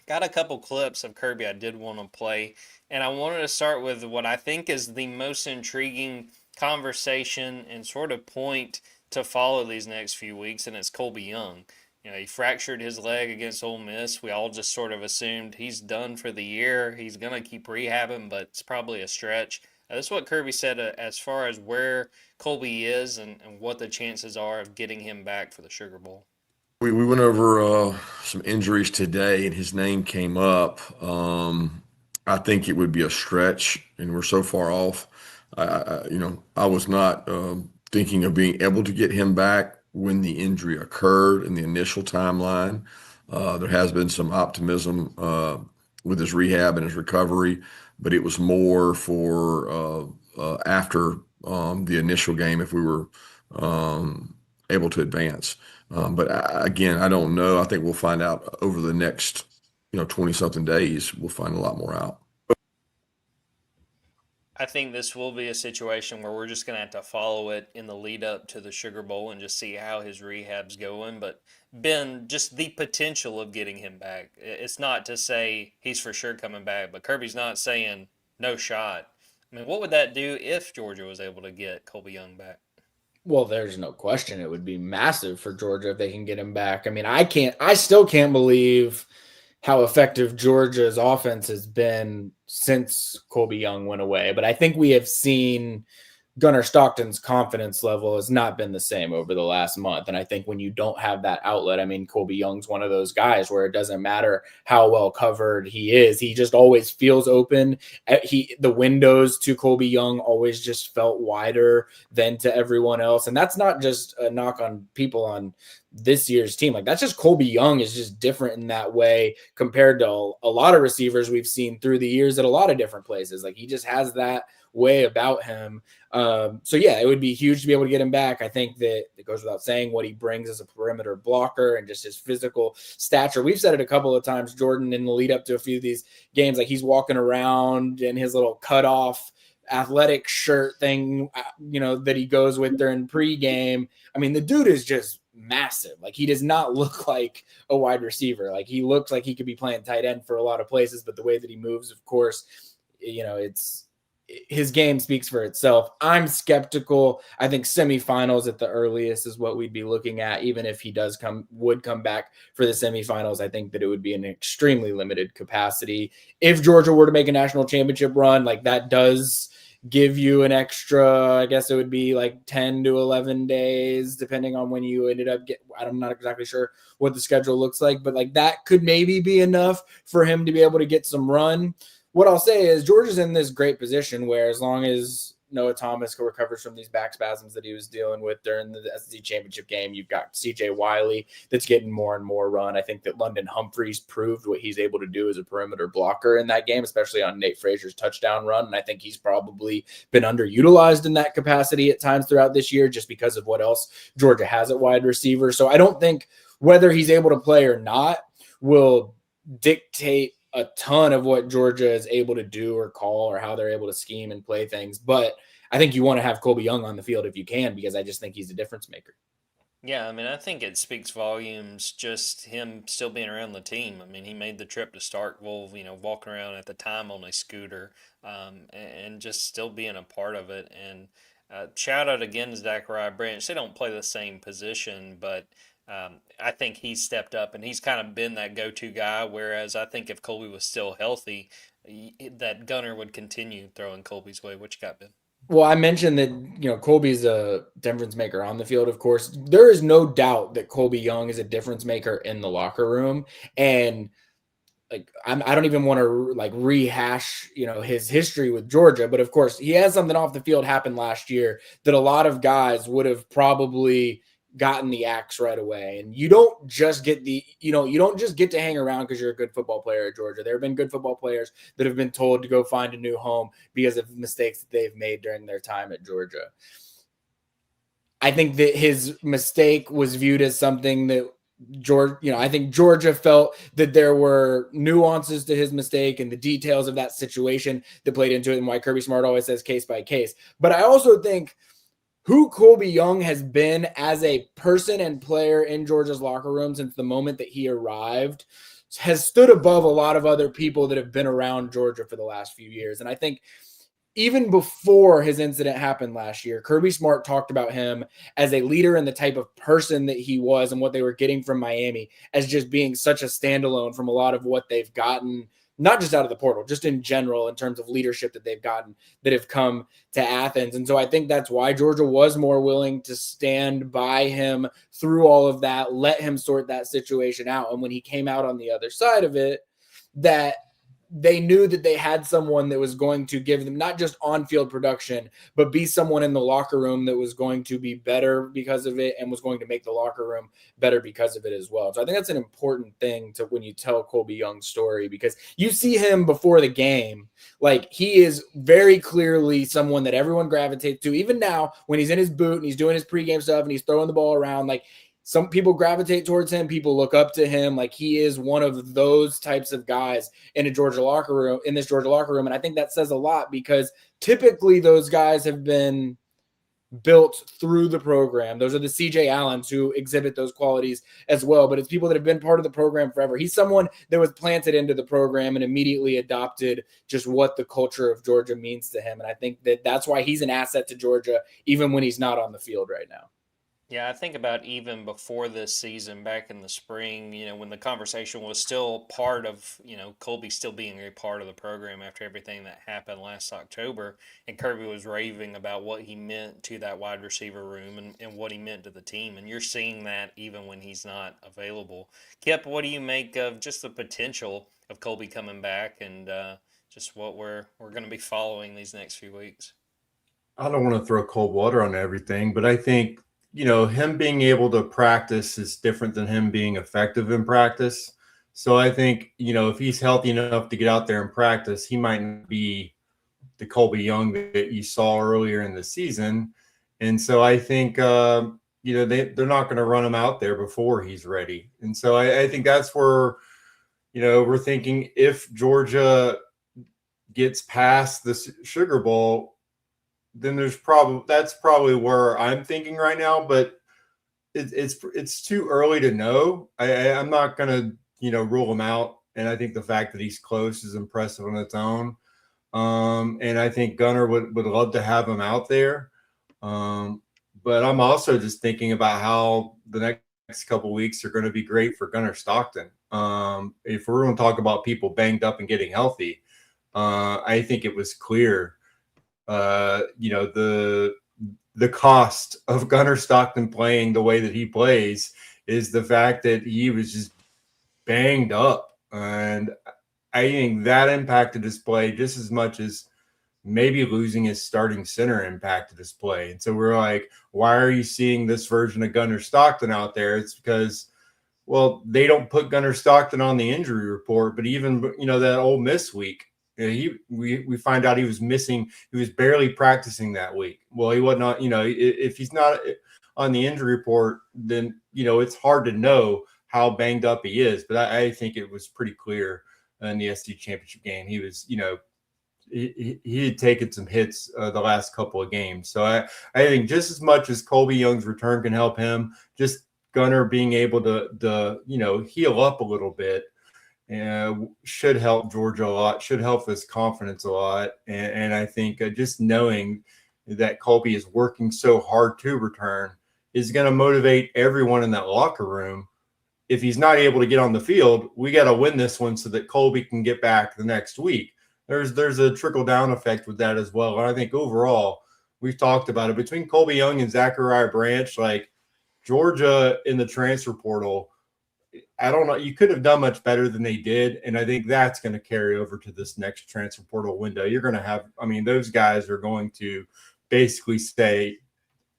Speaker 1: got a couple clips of Kirby I did want to play, and I wanted to start with what I think is the most intriguing conversation and sort of point to follow these next few weeks, and it's Colby Young. He fractured his leg against Ole Miss. We all just sort of assumed he's done for the year. He's going to keep rehabbing, but it's probably a stretch. This is what Kirby said as far as where Colby is and what the chances are of getting him back for the Sugar Bowl.
Speaker 4: We went over some injuries today, and his name came up. I think it would be a stretch, and we're so far off. I was not thinking of being able to get him back when the injury occurred in the initial timeline. There has been some optimism with his rehab and his recovery, but it was more for after the initial game if we were able to advance. Again, I don't know. I think we'll find out over the next 20-something days. We'll find a lot more out.
Speaker 1: I think this will be a situation where we're just going to have to follow it in the lead up to the Sugar Bowl and just see how his rehab's going. But Ben, just the potential of getting him back. It's not to say he's for sure coming back, but Kirby's not saying no shot. I mean, what would that do if Georgia was able to get Colby Young back?
Speaker 2: Well, there's no question it would be massive for Georgia if they can get him back. I mean, I still can't believe how effective Georgia's offense has been since Colby Young went away. But I think we have seen Gunnar Stockton's confidence level has not been the same over the last month. And I think when you don't have that outlet, I mean, Colby Young's one of those guys where it doesn't matter how well covered he is. He just always feels open. The windows to Colby Young always just felt wider than to everyone else. And that's not just a knock on people on this year's team. Like, that's just Colby Young is just different in that way compared to a lot of receivers we've seen through the years at a lot of different places. Like, he just has that way about him. So yeah, it would be huge to be able to get him back. I think that it goes without saying what he brings as a perimeter blocker and just his physical stature. We've said it a couple of times, Jordan, in the lead up to a few of these games, like he's walking around in his little cutoff athletic shirt thing, that he goes with during pregame. I mean, the dude is just massive. Like, he does not look like a wide receiver. Like, he looks like he could be playing tight end for a lot of places, but the way that he moves, of course, his game speaks for itself. I'm skeptical. I think semifinals at the earliest is what we'd be looking at. Even if he would come back for the semifinals, I think that it would be an extremely limited capacity. If Georgia were to make a national championship run, like, that does give you an extra, I guess it would be like 10 to 11 days, depending on when you ended up I'm not exactly sure what the schedule looks like, but like that could maybe be enough for him to be able to get some run. What I'll say is Georgia's in this great position where as long as Noah Thomas recovers from these back spasms that he was dealing with during the SEC championship game, you've got CJ Wiley that's getting more and more run. I think that London Humphreys proved what he's able to do as a perimeter blocker in that game, especially on Nate Frazier's touchdown run. And I think he's probably been underutilized in that capacity at times throughout this year just because of what else Georgia has at wide receiver. So I don't think whether he's able to play or not will dictate a ton of what Georgia is able to do or call or how they're able to scheme and play things. But I think you want to have Colby Young on the field if you can, because I just think he's a difference maker.
Speaker 1: Yeah, I mean, I think it speaks volumes just him still being around the team. I mean, he made the trip to Starkville, walking around at the time on a scooter, and just still being a part of it. And shout out again to Zachariah Branch. They don't play the same position, but I think he's stepped up and he's kind of been that go-to guy. Whereas I think if Colby was still healthy, that Gunner would continue throwing Colby's way. What you got, Ben?
Speaker 2: Well, I mentioned that, Colby's a difference maker on the field, of course. There is no doubt that Colby Young is a difference maker in the locker room. And I don't even want to rehash, his history with Georgia, but of course he has something off the field happen last year that a lot of guys would have probably gotten the axe right away. And you don't just get to hang around because you're a good football player at Georgia. There have been good football players that have been told to go find a new home because of mistakes that they've made during their time at Georgia. I think that his mistake was viewed as something that I think Georgia felt that there were nuances to his mistake and the details of that situation that played into it, and why Kirby Smart always says case by case. But I also think who Colby Young has been as a person and player in Georgia's locker room since the moment that he arrived has stood above a lot of other people that have been around Georgia for the last few years. And I think even before his incident happened last year, Kirby Smart talked about him as a leader and the type of person that he was and what they were getting from Miami as just being such a standalone from a lot of what they've gotten, not just out of the portal, just in general in terms of leadership that they've gotten that have come to Athens. And so I think that's why Georgia was more willing to stand by him through all of that, let him sort that situation out. And when he came out on the other side of it, that they knew that they had someone that was going to give them not just on-field production, but be someone in the locker room that was going to be better because of it and was going to make the locker room better because of it as well. So I think that's an important thing to when you tell Colby Young's story, because you see him before the game. Like, he is very clearly someone that everyone gravitates to. Even now, when he's in his boot and he's doing his pregame stuff and he's throwing the ball around, like, some people gravitate towards him. People look up to him. Like, he is one of those types of guys in this Georgia locker room. And I think that says a lot, because typically those guys have been built through the program. Those are the CJ Allens who exhibit those qualities as well. But it's people that have been part of the program forever. He's someone that was planted into the program and immediately adopted just what the culture of Georgia means to him. And I think that that's why he's an asset to Georgia, even when he's not on the field right now.
Speaker 1: Yeah, I think about even before this season, back in the spring, when the conversation was still part of, Colby still being a part of the program after everything that happened last October, and Kirby was raving about what he meant to that wide receiver room and what he meant to the team. And you're seeing that even when he's not available. Kipp, what do you make of just the potential of Colby coming back and just what we're going to be following these next few weeks?
Speaker 3: I don't want to throw cold water on everything, but I think him being able to practice is different than him being effective in practice. So I think, if he's healthy enough to get out there and practice, he might not be the Colby Young that you saw earlier in the season. And so I think, they're not going to run him out there before he's ready. And so I think that's where, we're thinking if Georgia gets past the Sugar Bowl, then that's probably where I'm thinking right now, but it's too early to know. I'm not gonna rule him out, and I think the fact that he's close is impressive on its own. And I think Gunner would love to have him out there. But I'm also just thinking about how the next couple of weeks are going to be great for Gunner Stockton. If we're going to talk about people banged up and getting healthy, I think it was clear. The cost of Gunner Stockton playing the way that he plays is the fact that he was just banged up. And I think that impacted his play just as much as maybe losing his starting center impacted his play. And so we're like, why are you seeing this version of Gunner Stockton out there? It's because, well, they don't put Gunner Stockton on the injury report, but even, that Ole Miss week, we find out he was missing. He was barely practicing that week. Well, he was not. If he's not on the injury report, then it's hard to know how banged up he is. But I think it was pretty clear in the SC championship game. He was, he had taken some hits the last couple of games. So I think just as much as Colby Young's return can help him, just Gunner being able to heal up a little bit. Should help Georgia a lot, should help his confidence a lot. And I think just knowing that Colby is working so hard to return is going to motivate everyone in that locker room. If he's not able to get on the field, we got to win this one so that Colby can get back the next week. There's a trickle down effect with that as well. And I think overall, we've talked about it between Colby Young and Zachariah Branch, like Georgia in the transfer portal. I don't know. You could have done much better than they did. And I think that's going to carry over to this next transfer portal window. You're going to have, I mean, those guys are going to basically say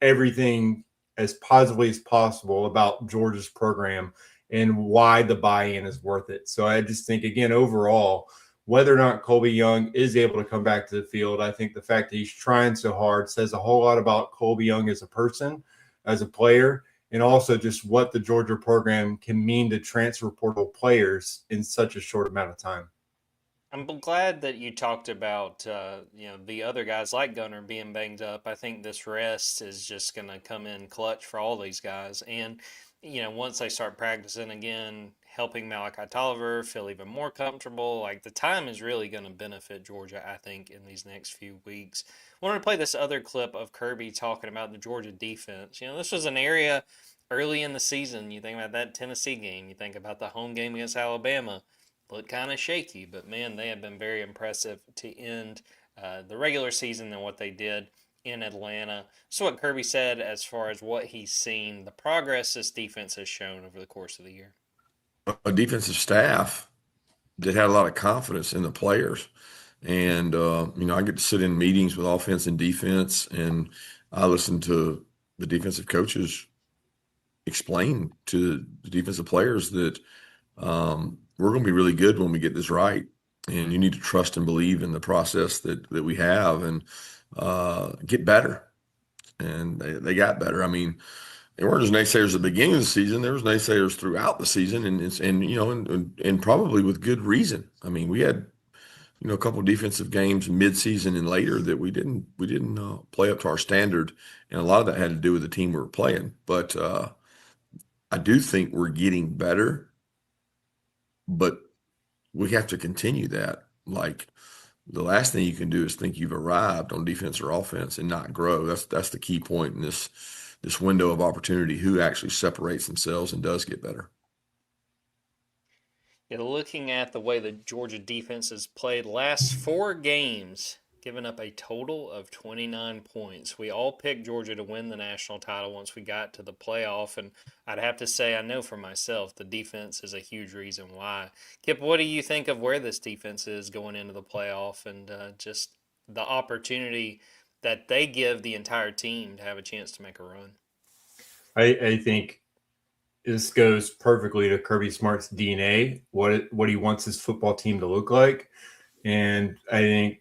Speaker 3: everything as positively as possible about Georgia's program and why the buy-in is worth it. So I just think, again, overall, whether or not Colby Young is able to come back to the field, I think the fact that he's trying so hard says a whole lot about Colby Young as a person, as a player, and also just what the Georgia program can mean to transfer portal players in such a short amount of time.
Speaker 1: I'm glad that you talked about the other guys like Gunner being banged up. I think this rest is just going to come in clutch for all these guys. And once they start practicing again, helping Malachi Tolliver feel even more comfortable, like the time is really going to benefit Georgia, I think, in these next few weeks. I wanted to play this other clip of Kirby talking about the Georgia defense. This was an area early in the season. You think about that Tennessee game, you think about the home game against Alabama. Looked kind of shaky, but man, they have been very impressive to end the regular season than what they did in Atlanta. So what Kirby said as far as what he's seen, the progress this defense has shown over the course of the year.
Speaker 4: A defensive staff that had a lot of confidence in the players. And, I get to sit in meetings with offense and defense, and I listen to the defensive coaches explain to the defensive players that we're going to be really good when we get this right. And you need to trust and believe in the process that we have and get better. And they got better. I mean, they weren't just naysayers at the beginning of the season. There was naysayers throughout the season, and probably with good reason. I mean, we had a couple of defensive games mid-season and later that we didn't play up to our standard, and a lot of that had to do with the team we were playing. But I do think we're getting better, but we have to continue that. Like, the last thing you can do is think you've arrived on defense or offense and not grow. That's the key point in this window of opportunity, who actually separates themselves and does get better.
Speaker 1: Yeah, looking at the way the Georgia defense has played last 4 games, giving up a total of 29 points. We all picked Georgia to win the national title once we got to the playoff, and I'd have to say, I know for myself, the defense is a huge reason why. Kipp, what do you think of where this defense is going into the playoff and just the opportunity that they give the entire team to have a chance to make a run?
Speaker 3: I think this goes perfectly to Kirby Smart's DNA, what he wants his football team to look like. And I think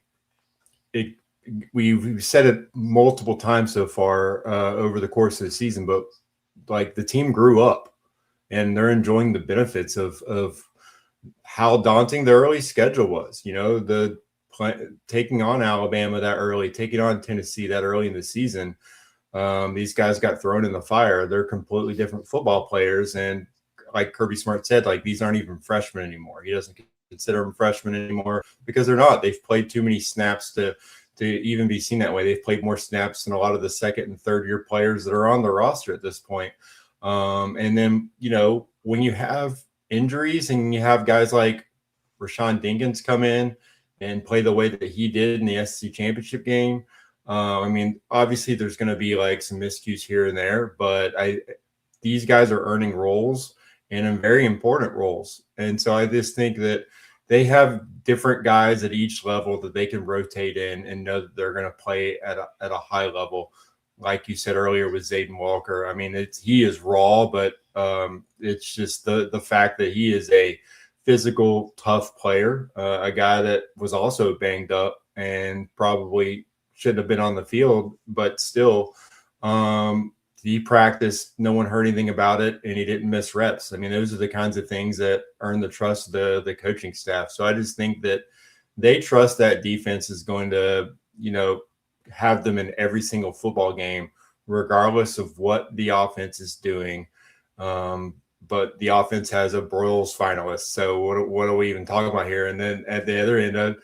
Speaker 3: we've said it multiple times so far over the course of the season, but like the team grew up and they're enjoying the benefits of how daunting the early schedule was. Taking on Alabama that early, taking on Tennessee that early in the season. These guys got thrown in the fire. They're completely different football players. And like Kirby Smart said, like, these aren't even freshmen anymore. He doesn't consider them freshmen anymore because they're not. They've played too many snaps to even be seen that way. They've played more snaps than a lot of the second and third year players that are on the roster at this point. And then, when you have injuries and you have guys like Rashawn Dinkins come in and play the way that he did in the SEC championship game, obviously there's going to be like some miscues here and there, but these guys are earning roles and in very important roles. And so I just think that they have different guys at each level that they can rotate in and know that they're going to play at a high level. Like you said earlier with Zayden Walker, he is raw, but it's just the fact that he is a physical, tough player, a guy that was also banged up and probably shouldn't have been on the field, but still, he practiced. No one heard anything about it, and he didn't miss reps. Those are the kinds of things that earn the trust of the coaching staff. So I just think that they trust that defense is going to, have them in every single football game, regardless of what the offense is doing. But the offense has a Broyles finalist. So what are we even talking about here? And then at the other end,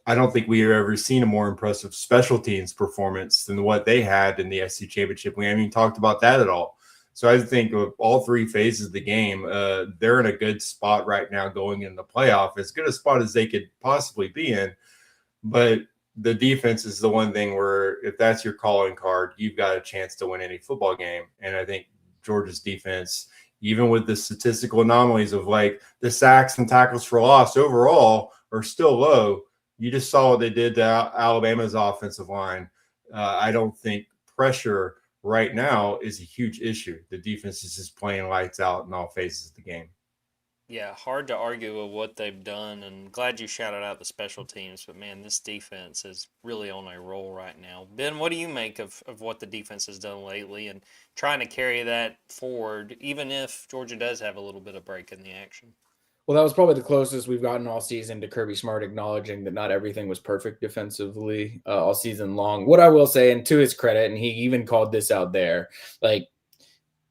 Speaker 3: I don't think we've ever seen a more impressive special teams performance than what they had in the SC Championship. We haven't even talked about that at all. So I think of all three phases of the game, they're in a good spot right now going in the playoff, as good a spot as they could possibly be in. But the defense is the one thing where if that's your calling card, you've got a chance to win any football game. And I think Georgia's defense, even with the statistical anomalies of like the sacks and tackles for loss overall, are still low. You just saw what they did to Alabama's offensive line. I don't think pressure right now is a huge issue. The defense is just playing lights out in all phases of the game.
Speaker 1: Yeah, hard to argue with what they've done, and glad you shouted out the special teams. But man, this defense is really on a roll right now. Ben, what do you make of what the defense has done lately and trying to carry that forward, even if Georgia does have a little bit of break in the action?
Speaker 2: Well, that was probably the closest we've gotten all season to Kirby Smart acknowledging that not everything was perfect defensively all season long. What I will say, and to his credit, and he even called this out there, like,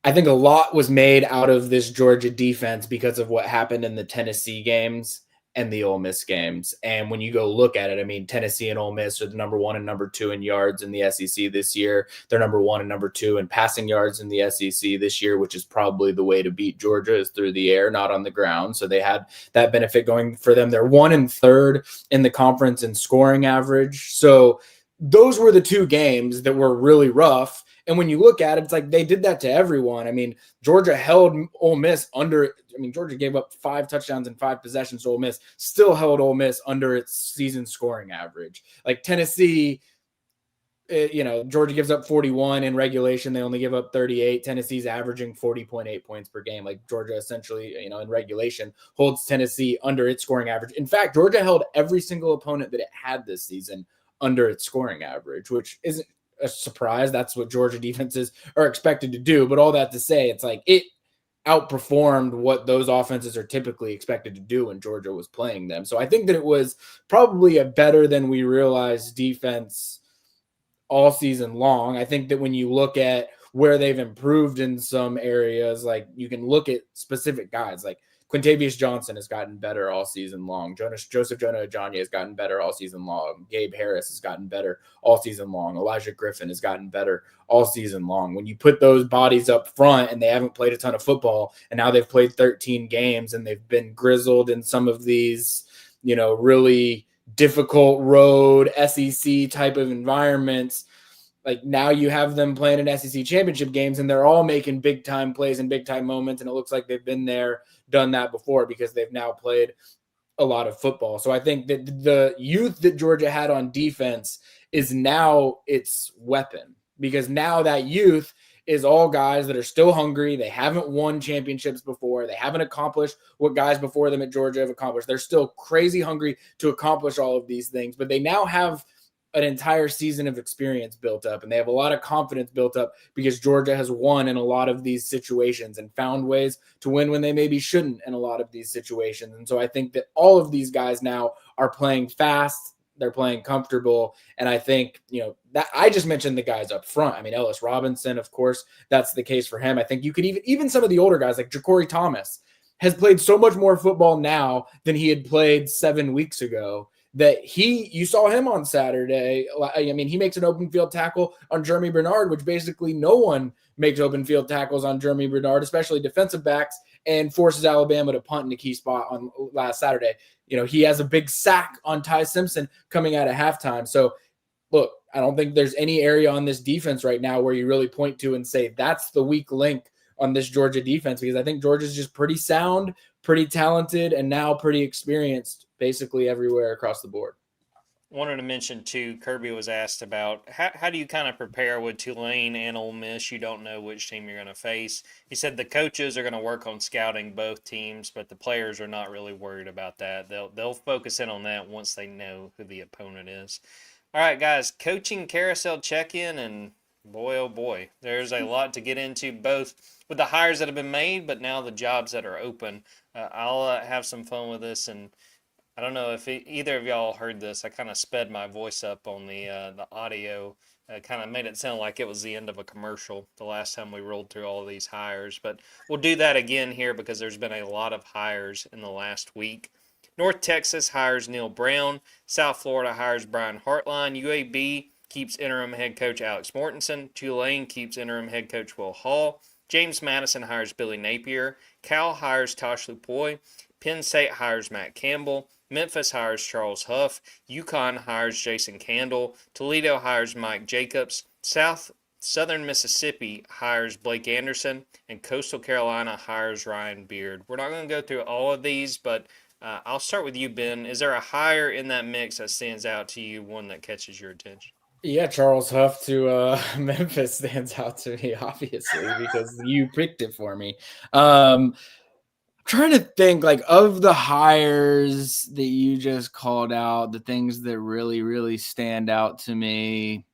Speaker 2: I think a lot was made out of this Georgia defense because of what happened in the Tennessee games and the Ole Miss games. And when you go look at it, I mean, Tennessee and Ole Miss are the number 1 and number 2 in yards in the SEC this year. They're number 1 and number 2 in passing yards in the SEC this year, which is probably the way to beat Georgia is through the air, not on the ground. So they had that benefit going for them. They're 1 and 3rd in the conference in scoring average. So those were the two games that were really rough. And when you look at it, it's like they did that to everyone. I mean, Georgia held Ole Miss under. I mean, Georgia gave up 5 touchdowns and 5 possessions to Ole Miss, still held Ole Miss under its season scoring average. Like Tennessee, Georgia gives up 41 in regulation. They only give up 38. Tennessee's averaging 40.8 points per game. Like Georgia essentially, in regulation holds Tennessee under its scoring average. In fact, Georgia held every single opponent that it had this season under its scoring average, which isn't a surprise. That's what Georgia defenses are expected to do. But all that to say, it's like it outperformed what those offenses are typically expected to do when Georgia was playing them. So I think that it was probably a better than we realized defense all season long. I think that when you look at where they've improved in some areas, like you can look at specific guys, like Quintavious Johnson has gotten better all season long. Joseph Jonah-Ajanye has gotten better all season long. Gabe Harris has gotten better all season long. Elijah Griffin has gotten better all season long. When you put those bodies up front and they haven't played a ton of football, and now they've played 13 games and they've been grizzled in some of these, really difficult road SEC type of environments, like now you have them playing in SEC championship games and they're all making big time plays and big time moments. And it looks like they've been there, done that before because they've now played a lot of football. So I think that the youth that Georgia had on defense is now its weapon, because now that youth is all guys that are still hungry. They haven't won championships before. They haven't accomplished what guys before them at Georgia have accomplished. They're still crazy hungry to accomplish all of these things, but they now have an entire season of experience built up, and they have a lot of confidence built up because Georgia has won in a lot of these situations and found ways to win when they maybe shouldn't in a lot of these situations. And so I think that all of these guys now are playing fast, they're playing comfortable, and I think, that I just mentioned the guys up front. I mean, Ellis Robinson, of course, that's the case for him. I think you could even some of the older guys like Ja'Cory Thomas has played so much more football now than he had played 7 weeks ago, that you saw him on Saturday. I mean, he makes an open field tackle on Jeremy Bernard, which basically no one makes open field tackles on Jeremy Bernard, especially defensive backs, and forces Alabama to punt in a key spot on last Saturday. He has a big sack on Ty Simpson coming out of halftime. So look, I don't think there's any area on this defense right now where you really point to and say that's the weak link on this Georgia defense, because I think Georgia's just pretty sound, pretty talented, and now pretty experienced basically everywhere across the board.
Speaker 1: Wanted to mention too, Kirby was asked about how do you kind of prepare with Tulane and Ole Miss? You don't know which team you're going to face. He said the coaches are going to work on scouting both teams, but the players are not really worried about that. They'll focus in on that once they know who the opponent is. All right, guys, coaching carousel check-in, and boy, oh boy, there's a lot to get into, both with the hires that have been made, but now the jobs that are open. I'll have some fun with this, and I don't know if either of y'all heard this. I kind of sped my voice up on the audio. Kind of made it sound like it was the end of a commercial the last time we rolled through all of these hires. But we'll do that again here because there's been a lot of hires in the last week. North Texas hires Neil Brown. South Florida hires Brian Hartline. UAB keeps interim head coach Alex Mortensen. Tulane keeps interim head coach Will Hall. James Madison hires Billy Napier. Cal hires Tosh Lupoy. Penn State hires Matt Campbell. Memphis hires Charles Huff. UConn hires Jason Candle. Toledo hires Mike Jacobs. Southern Mississippi hires Blake Anderson. And Coastal Carolina hires Ryan Beard. We're not going to go through all of these, but I'll start with you, Ben. Is there a hire in that mix that stands out to you, one that catches your attention?
Speaker 2: Yeah, Charles Huff to Memphis stands out to me, obviously, because you picked it for me. Trying to think, like, of the hires that you just called out, the things that really, really stand out to me.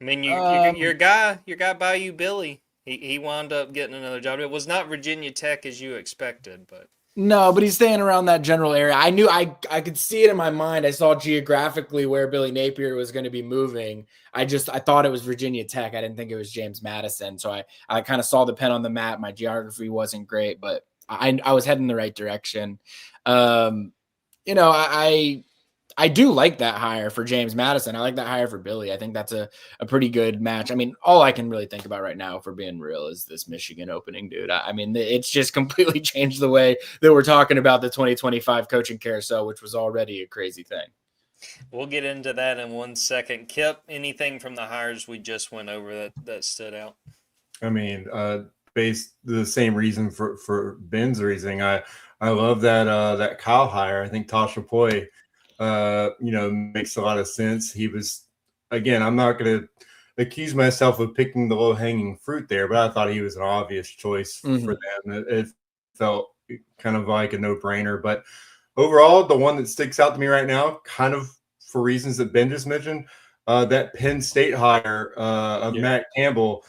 Speaker 1: I mean, your guy Bayou Billy, he wound up getting another job. It was not Virginia Tech as you expected, but
Speaker 2: no, but he's staying around that general area. I knew I could see it in my mind. I saw geographically where Billy Napier was going to be moving. I thought it was Virginia Tech. I didn't think it was James Madison. So I kind of saw the pen on the map. My geography wasn't great, but I was heading the right direction. I do like that hire for James Madison. I like that hire for Billy. I think that's a pretty good match. I mean, all I can really think about right now, for being real, is this Michigan opening, dude. I mean, it's just completely changed the way that we're talking about the 2025 coaching carousel, which was already a crazy thing.
Speaker 1: We'll get into that in 1 second. Kipp, anything from the hires we just went over that stood out?
Speaker 3: I mean, based the same reason for Ben's reasoning. I love that Kyle hire. I think Tosh Lupoy makes a lot of sense. He was, again, I'm not going to accuse myself of picking the low-hanging fruit there, but I thought he was an obvious choice for them. It felt kind of like a no-brainer. But overall, the one that sticks out to me right now, kind of for reasons that Ben just mentioned, that Penn State hire of Matt Campbell,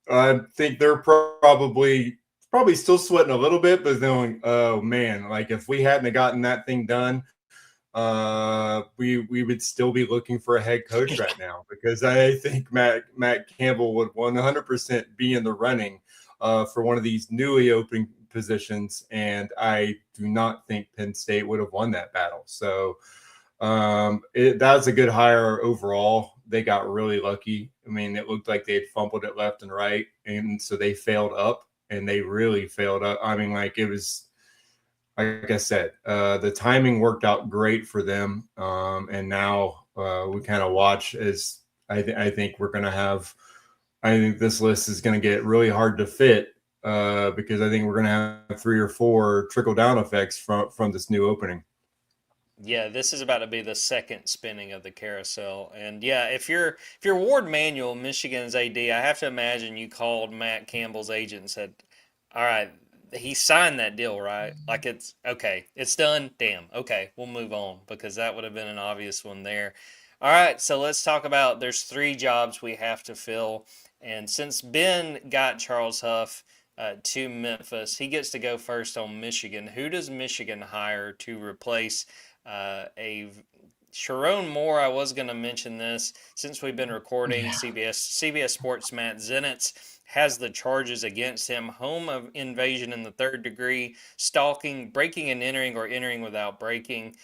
Speaker 3: I think they're probably still sweating a little bit, but going, oh, man, like if we hadn't gotten that thing done, we would still be looking for a head coach right now, because I think Matt Campbell would 100% be in the running for one of these newly opening positions, and I do not think Penn State would have won that battle. So that's a good hire overall. They got really lucky. I mean, it looked like they had fumbled it left and right, and so they failed up, and they really failed up. I mean, like, it was, like I said, the timing worked out great for them. And now we kind of watch as I think we're going to have, I think this list is going to get really hard to fit because I think we're going to have 3 or 4 trickle-down effects from this new opening.
Speaker 1: Yeah, this is about to be the second spinning of the carousel. And yeah, if you're Ward Manuel, Michigan's AD, I have to imagine you called Matt Campbell's agent and said, all right, he signed that deal, right? Like, it's okay, it's done. Damn. Okay, we'll move on, because that would have been an obvious one there. All right, so let's talk about, there's 3 jobs we have to fill. And since Ben got Charles Huff to Memphis, he gets to go first on Michigan. Who does Michigan hire to replace Sharon Moore? I was going to mention this since we've been recording. CBS Sports' Matt Zenitz has the charges against him: home of invasion in the 3rd degree, stalking, breaking and entering, or entering without breaking.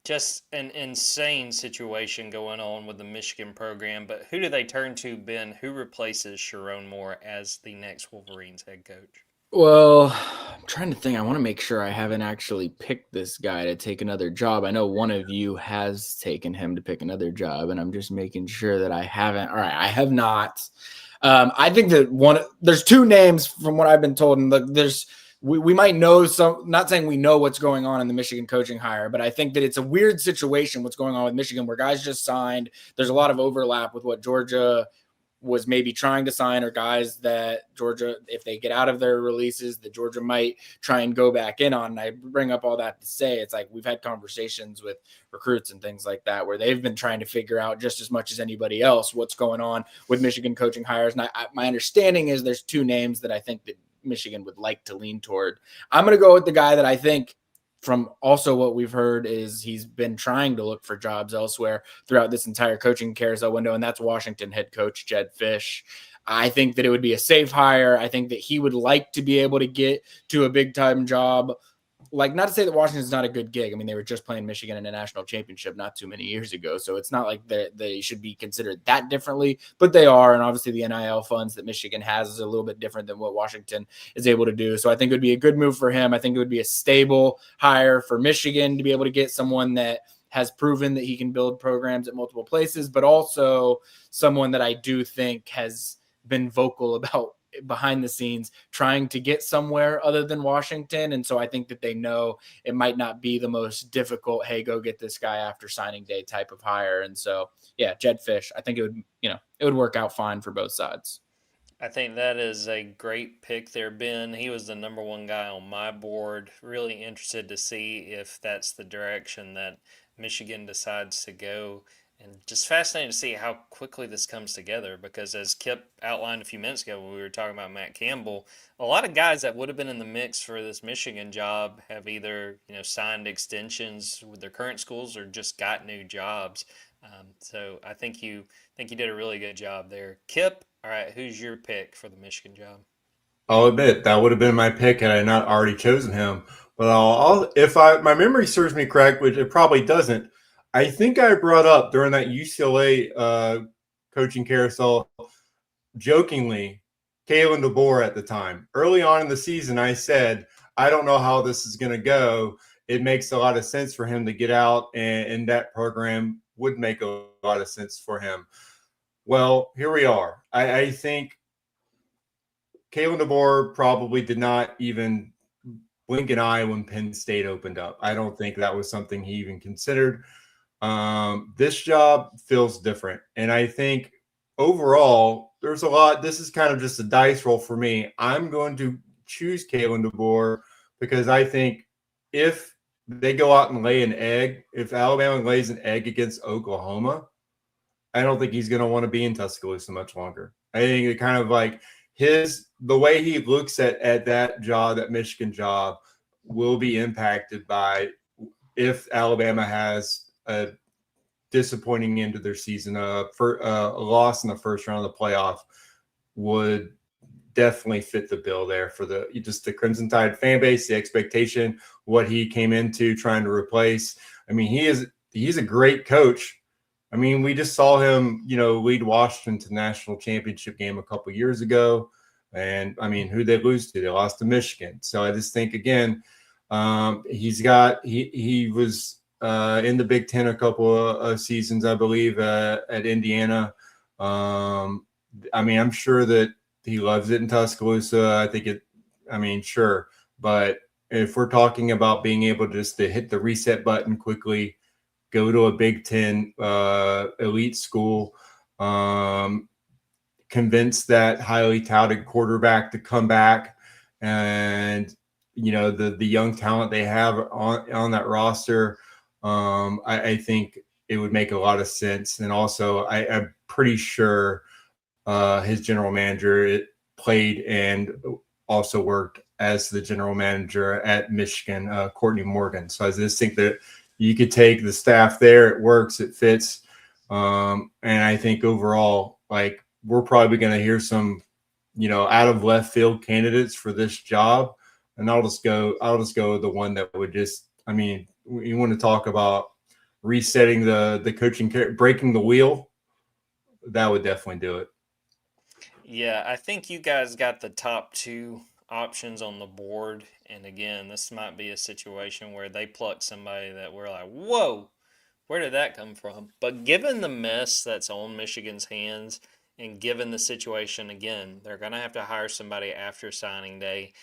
Speaker 1: Just an insane situation going on with the Michigan program. But who do they turn to, Ben? Who replaces Sharon Moore as the next Wolverines head coach?
Speaker 2: Well, I'm trying to think. I want to make sure I haven't actually picked this guy to take another job. I know one of you has taken him to pick another job, and I'm just making sure that I haven't. All right, I have not. I think that there's 2 names from what I've been told, and we might know some. Not saying we know what's going on in the Michigan coaching hire, but I think that it's a weird situation what's going on with Michigan, where guys just signed. There's a lot of overlap with what Georgia was maybe trying to sign, or guys that Georgia, if they get out of their releases, that Georgia might try and go back in on. And I bring up all that to say, it's like we've had conversations with recruits and things like that where they've been trying to figure out just as much as anybody else what's going on with Michigan coaching hires. And my understanding is there's 2 names that I think that Michigan would like to lean toward. I'm going to go with the guy that I think, from also what we've heard, is he's been trying to look for jobs elsewhere throughout this entire coaching carousel window, and that's Washington head coach Jedd Fisch. I think that it would be a safe hire. I think that he would like to be able to get to a big-time job like, not to say that Washington's not a good gig. I mean, they were just playing Michigan in a national championship not too many years ago. So it's not like they should be considered that differently, but they are. And obviously the NIL funds that Michigan has is a little bit different than what Washington is able to do. So I think it would be a good move for him. I think it would be a stable hire for Michigan to be able to get someone that has proven that he can build programs at multiple places, but also someone that I do think has been vocal about behind the scenes trying to get somewhere other than Washington. And so I think that they know it might not be the most difficult, hey, go get this guy after signing day type of hire. And so, yeah, Jed Fish, I think it would work out fine for both sides.
Speaker 1: I think that is a great pick there, Ben. He was the number one guy on my board. Really interested to see if that's the direction that Michigan decides to go. And just fascinating to see how quickly this comes together because, as Kipp outlined a few minutes ago when we were talking about Matt Campbell, a lot of guys that would have been in the mix for this Michigan job have either signed extensions with their current schools or just got new jobs. So I think you did a really good job there, Kipp. All right, who's your pick for the Michigan job?
Speaker 3: I'll admit that would have been my pick had I not already chosen him. But if my memory serves me correct, which it probably doesn't, I think I brought up during that UCLA coaching carousel jokingly Kalen DeBoer at the time. Early on in the season, I said, I don't know how this is going to go. It makes a lot of sense for him to get out, and that program would make a lot of sense for him. Well, here we are. I think Kalen DeBoer probably did not even blink an eye when Penn State opened up. I don't think that was something he even considered. This job feels different. And I think overall, there's a lot. This is kind of just a dice roll for me. I'm going to choose Kalen DeBoer because I think if they go out and lay an egg, if Alabama lays an egg against Oklahoma, I don't think he's going to want to be in Tuscaloosa much longer. I think it kind of like the way he looks at that job, that Michigan job, will be impacted by if Alabama has a disappointing end to their season. For a loss in the first round of the playoff would definitely fit the bill there for the Crimson Tide fan base, the expectation, what he came into trying to replace. I mean, he's a great coach. I mean, we just saw him, lead Washington to the national championship game a couple years ago. And I mean, who they lose to? They lost to Michigan. So I just think, again, he was in the Big Ten a couple of seasons, I believe, at Indiana. I mean, I'm sure that he loves it in Tuscaloosa. Sure. But if we're talking about being able just to hit the reset button quickly, go to a Big Ten elite school, convince that highly touted quarterback to come back, and the young talent they have on that roster, I think it would make a lot of sense. And also, I'm pretty sure his general manager played and also worked as the general manager at Michigan, Courtney Morgan. So I just think that you could take the staff there. It works. It fits. And I think overall, like, we're probably going to hear some, out of left field candidates for this job. And I'll just go with the one that would you want to talk about resetting the coaching, breaking the wheel. That would definitely do it.
Speaker 1: Yeah, I think you guys got the top two options on the board. And again, this might be a situation where they pluck somebody that we're like, whoa, where did that come from? But given the mess that's on Michigan's hands and given the situation, again, they're going to have to hire somebody after signing day.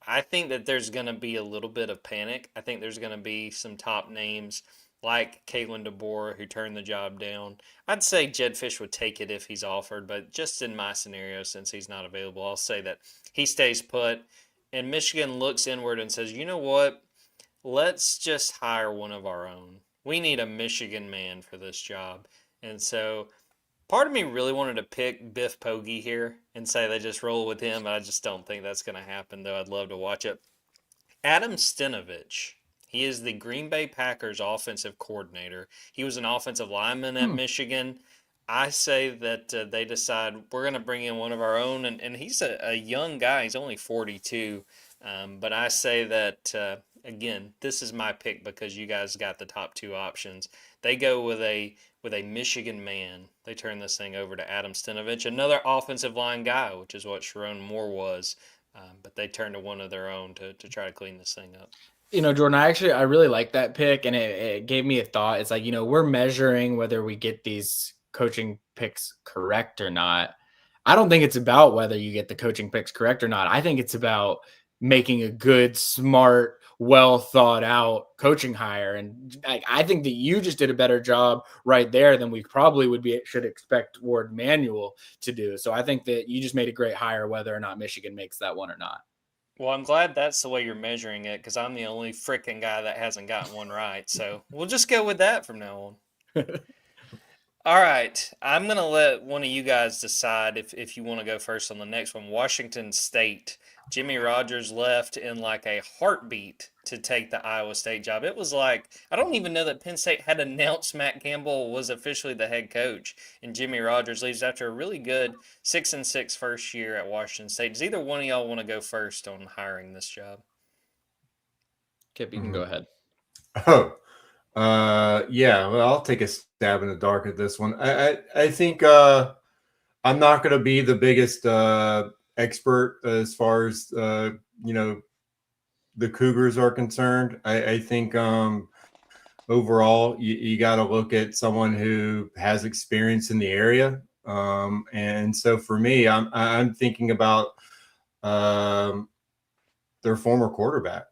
Speaker 1: I think that there's going to be a little bit of panic. I think there's going to be some top names like Kalen DeBoer, who turned the job down. I'd say Jed Fish would take it if he's offered, but just in my scenario, since he's not available, I'll say that he stays put. And Michigan looks inward and says, you know what? Let's just hire one of our own. We need a Michigan man for this job. And so part of me really wanted to pick Biff Poggi here and say they just roll with him, but I just don't think that's going to happen, though I'd love to watch it. Adam Stenavich. He is the Green Bay Packers offensive coordinator. He was an offensive lineman at Michigan. I say that they decide we're going to bring in one of our own, and he's a young guy. He's only 42. But I say that again, this is my pick because you guys got the top two options. They go with a Michigan man. They turn this thing over to Adam Stenovich, another offensive line guy, which is what Sharon Moore was. But they turned to one of their own to try to clean this thing up.
Speaker 2: Jordan, I really like that pick, and it gave me a thought. It's like, we're measuring whether we get these coaching picks correct or not. I don't think it's about whether you get the coaching picks correct or not. I think it's about making a good, smart, well thought out coaching hire. And I think that you just did a better job right there than we probably should expect Ward Manuel to do. So I think that you just made a great hire, whether or not Michigan makes that one or not.
Speaker 1: Well, I'm glad that's the way you're measuring it because I'm the only freaking guy that hasn't gotten one right. So we'll just go with that from now on. All right. I'm going to let one of you guys decide if you want to go first on the next one. Washington State. Jimmy Rogers left in like a heartbeat to take the Iowa State job. It was like, I don't even know that Penn State had announced Matt Campbell was officially the head coach, and Jimmy Rogers leaves after a really good 6-6 first year at Washington State. Does either one of y'all want to go first on hiring this job?
Speaker 2: Kipp, you can go ahead.
Speaker 3: Oh, yeah. Well, I'll take a stab in the dark at this one. I think I'm not going to be the biggest expert as far as the Cougars are concerned. I think overall you got to look at someone who has experience in the area, and so for me, I'm thinking about their former quarterback.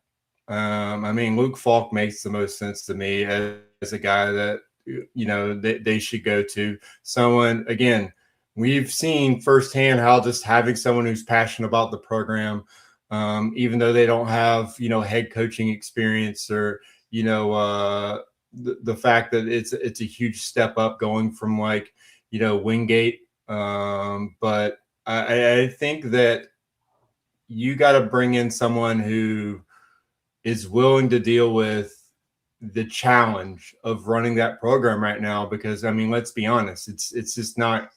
Speaker 3: Luke Falk makes the most sense to me as a guy that they should go to. Someone, again, we've seen firsthand how just having someone who's passionate about the program, even though they don't have head coaching experience or the fact that it's a huge step up going from Wingate. But I think that you got to bring in someone who is willing to deal with the challenge of running that program right now, because let's be honest, it's just not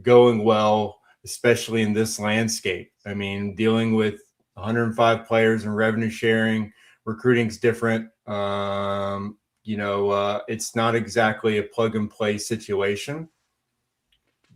Speaker 3: going well, especially in this landscape. Dealing with 105 players and revenue sharing, recruiting's different. It's not exactly a plug and play situation,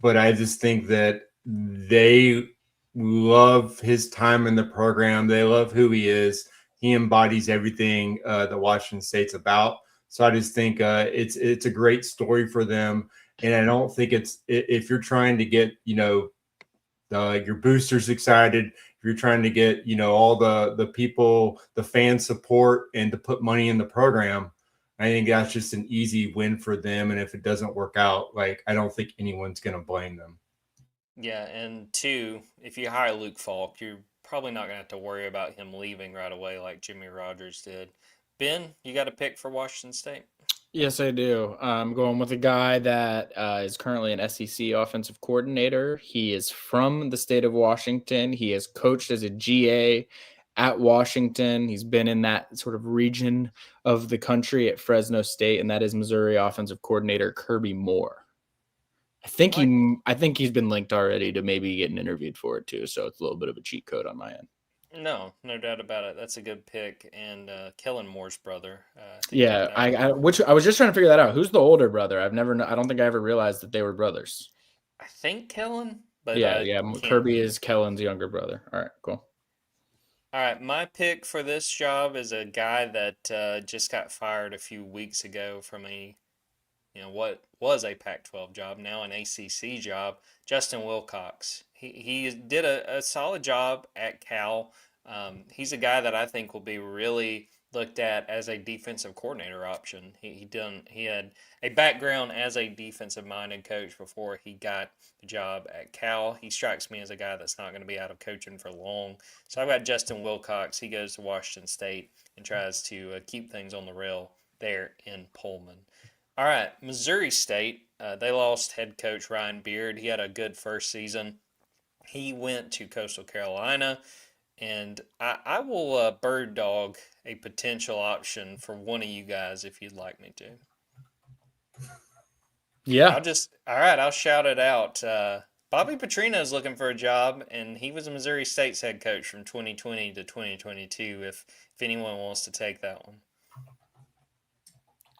Speaker 3: but I just think that they love his time in the program. They love who he is. He embodies everything that Washington State's about. So I just think it's a great story for them. And I don't think if you're trying to get, your boosters excited, if you're trying to get, all the people, the fan support and to put money in the program, I think that's just an easy win for them. And if it doesn't work out, I don't think anyone's going to blame them.
Speaker 1: Yeah, and two, if you hire Luke Falk, you're probably not going to have to worry about him leaving right away like Jimmy Rogers did. Ben, you got a pick for Washington State?
Speaker 2: Yes, I do. I'm going with a guy that is currently an SEC offensive coordinator. He is from the state of Washington. He has coached as a GA at Washington. He's been in that sort of region of the country at Fresno State, and that is Missouri offensive coordinator Kirby Moore. I think he's been linked already to maybe getting interviewed for it too. So it's a little bit of a cheat code on my end.
Speaker 1: No doubt about it. That's a good pick. And Kellen Moore's brother.
Speaker 2: I was just trying to figure that out. Who's the older brother? I don't think I ever realized that they were brothers.
Speaker 1: I think Kellen, but
Speaker 2: yeah. Kirby is Kellen's younger brother. All right, cool.
Speaker 1: All right, my pick for this job is a guy that just got fired a few weeks ago from what was a Pac-12 job, now an ACC job, Justin Wilcox. He did a solid job at Cal. He's a guy that I think will be really looked at as a defensive coordinator option. He had a background as a defensive-minded coach before he got the job at Cal. He strikes me as a guy that's not going to be out of coaching for long. So I've got Justin Wilcox. He goes to Washington State and tries to keep things on the rail there in Pullman. All right, Missouri State, they lost head coach Ryan Beard. He had a good first season. He went to Coastal Carolina, and I will bird dog a potential option for one of you guys if you'd like me to.
Speaker 2: Yeah.
Speaker 1: I'll shout it out. Bobby Petrino's looking for a job, and he was Missouri State's head coach from 2020 to 2022. If anyone wants to take that one,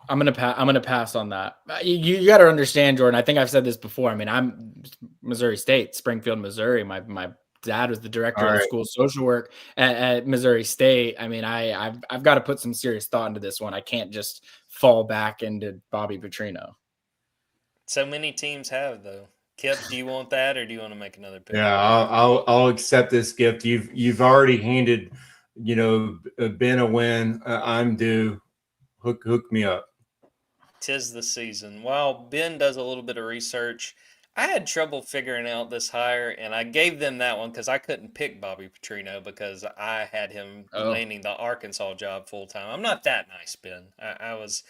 Speaker 2: I'm gonna pass on that. You got to understand, Jordan. I think I've said this before. I mean, I'm Missouri State, Springfield, Missouri. My dad was the director
Speaker 3: All
Speaker 2: of the
Speaker 3: right.
Speaker 2: school social work at Missouri State. I mean, I've got to put some serious thought into this one. I can't just fall back into Bobby Petrino.
Speaker 1: so many teams have though. Kipp, do you want that, or do you want to make another pick?
Speaker 3: Yeah, I'll accept this gift. You've already handed, Ben a win. I'm due. Hook me up.
Speaker 1: 'Tis the season. While Ben does a little bit of research, I had trouble figuring out this hire, and I gave them that one because I couldn't pick Bobby Petrino because I had him
Speaker 2: Oh.
Speaker 1: landing the Arkansas job full time. I'm not that nice, Ben. I was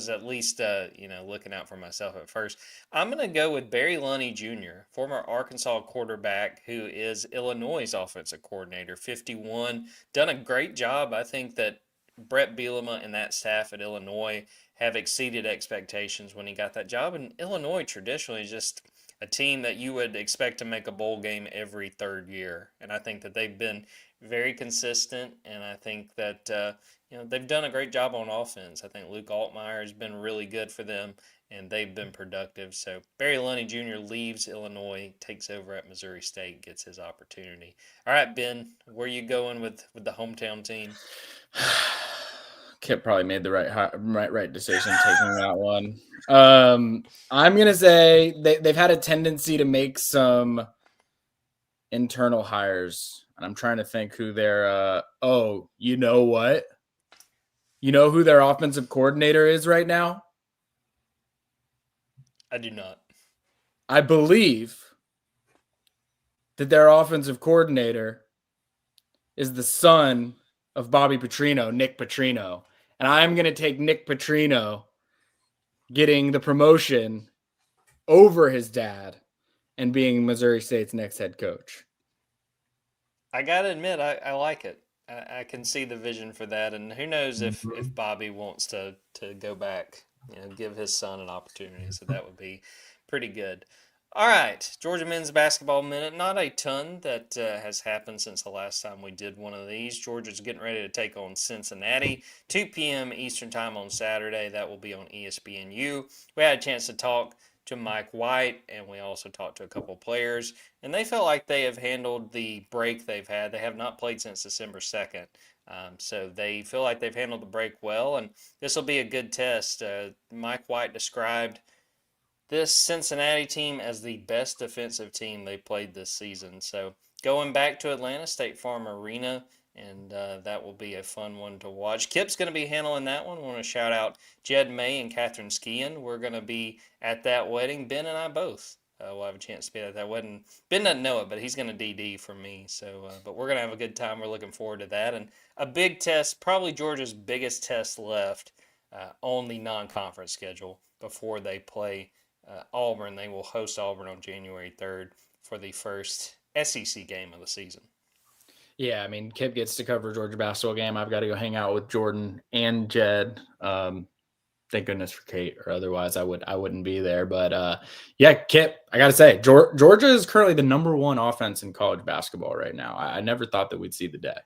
Speaker 1: at least looking out for myself at first. I'm gonna go with Barry Lunny Jr., former Arkansas quarterback who is Illinois' offensive coordinator. 51, done a great job. I think that Brett Bielema and that staff at Illinois have exceeded expectations when he got that job. And Illinois traditionally is just a team that you would expect to make a bowl game every third year. And I think that they've been very consistent, and I think that they've done a great job on offense. I think Luke Altmaier has been really good for them, and they've been productive. So Barry Lunny Jr. leaves Illinois, takes over at Missouri State, gets his opportunity. All right, Ben, where are you going with the hometown team?
Speaker 2: Kip probably made the right decision taking that one. I'm gonna say they've had a tendency to make some internal hires, and I'm trying to think who their you know what? You know who their offensive coordinator is right now?
Speaker 1: I do not.
Speaker 2: I believe that their offensive coordinator is the son of Bobby Petrino, Nick Petrino. And I'm going to take Nick Petrino getting the promotion over his dad and being Missouri State's next head coach.
Speaker 1: I gotta admit, I like it. I can see the vision for that, and who knows if Bobby wants to go back, give his son an opportunity. So that would be pretty good. All right, Georgia men's basketball minute. Not a ton that has happened since the last time we did one of these. Georgia's getting ready to take on Cincinnati, 2 p.m. Eastern time on Saturday. That will be on ESPNU. We had a chance to talk to Mike White, and we also talked to a couple of players, and they felt like they have handled the break they've had. They have not played since December 2nd, so they feel like they've handled the break well, and this will be a good test. Mike White described this Cincinnati team as the best defensive team they played this season. So going back to Atlanta State Farm Arena, and that will be a fun one to watch. Kip's going to be handling that one. I want to shout out Jed May and Catherine Skian. We're going to be at that wedding. Ben and I both will have a chance to be at that wedding. Ben doesn't know it, but he's going to DD for me. So, but we're going to have a good time. We're looking forward to that. And a big test, probably Georgia's biggest test left on the non-conference schedule before they play Auburn. They will host Auburn on January 3rd for the first SEC game of the season.
Speaker 2: Yeah, I mean, Kip gets to cover Georgia basketball game. I've got to go hang out with Jordan and Jed. Thank goodness for Kate, or otherwise I wouldn't be there. But yeah, Kip, I got to say, Georgia is currently the number one offense in college basketball right now. I never thought that we'd see the day.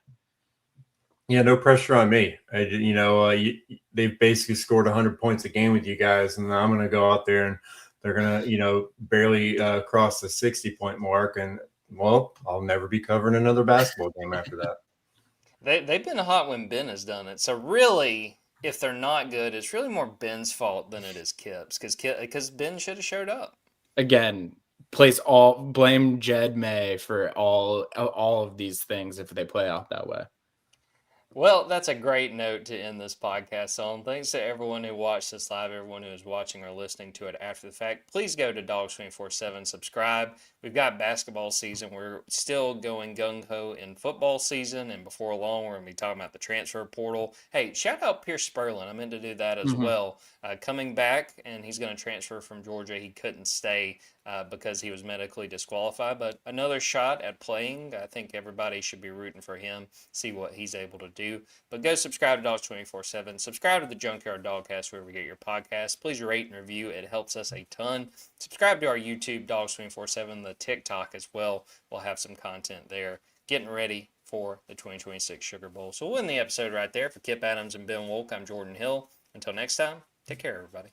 Speaker 3: Yeah, no pressure on me. They've basically scored 100 points a game with you guys, and I'm going to go out there and they're going to, barely cross the 60-point mark. And, well, I'll never be covering another basketball game after that.
Speaker 1: They've been hot when Ben has done it. So really, if they're not good, it's really more Ben's fault than it is Kip's, because Ben should have showed up.
Speaker 2: Again, blame Jed May for all of these things if they play out that way.
Speaker 1: Well, that's a great note to end this podcast on. Thanks to everyone who watched this live, everyone who is watching or listening to it after the fact. Please go to Dawgs 24/7, subscribe. We've got basketball season. We're still going gung-ho in football season, and before long, we're going to be talking about the transfer portal. Hey, shout out Pierce Sperlin. I meant to do that as well. Coming back, and he's going to transfer from Georgia. He couldn't stay because he was medically disqualified, but another shot at playing. I think everybody should be rooting for him, see what he's able to do. do. But go subscribe to Dogs 24/7. Subscribe to the Junkyard Dawgcast wherever you get your podcasts. Please rate and review. It helps us a ton. Subscribe to our YouTube, Dogs 24/7, the TikTok as well. We'll have some content there. Getting ready for the 2026 Sugar Bowl. So we'll end the episode right there. For Kipp Adams and Ben Wolk, I'm Jordan Hill. Until next time, take care, everybody.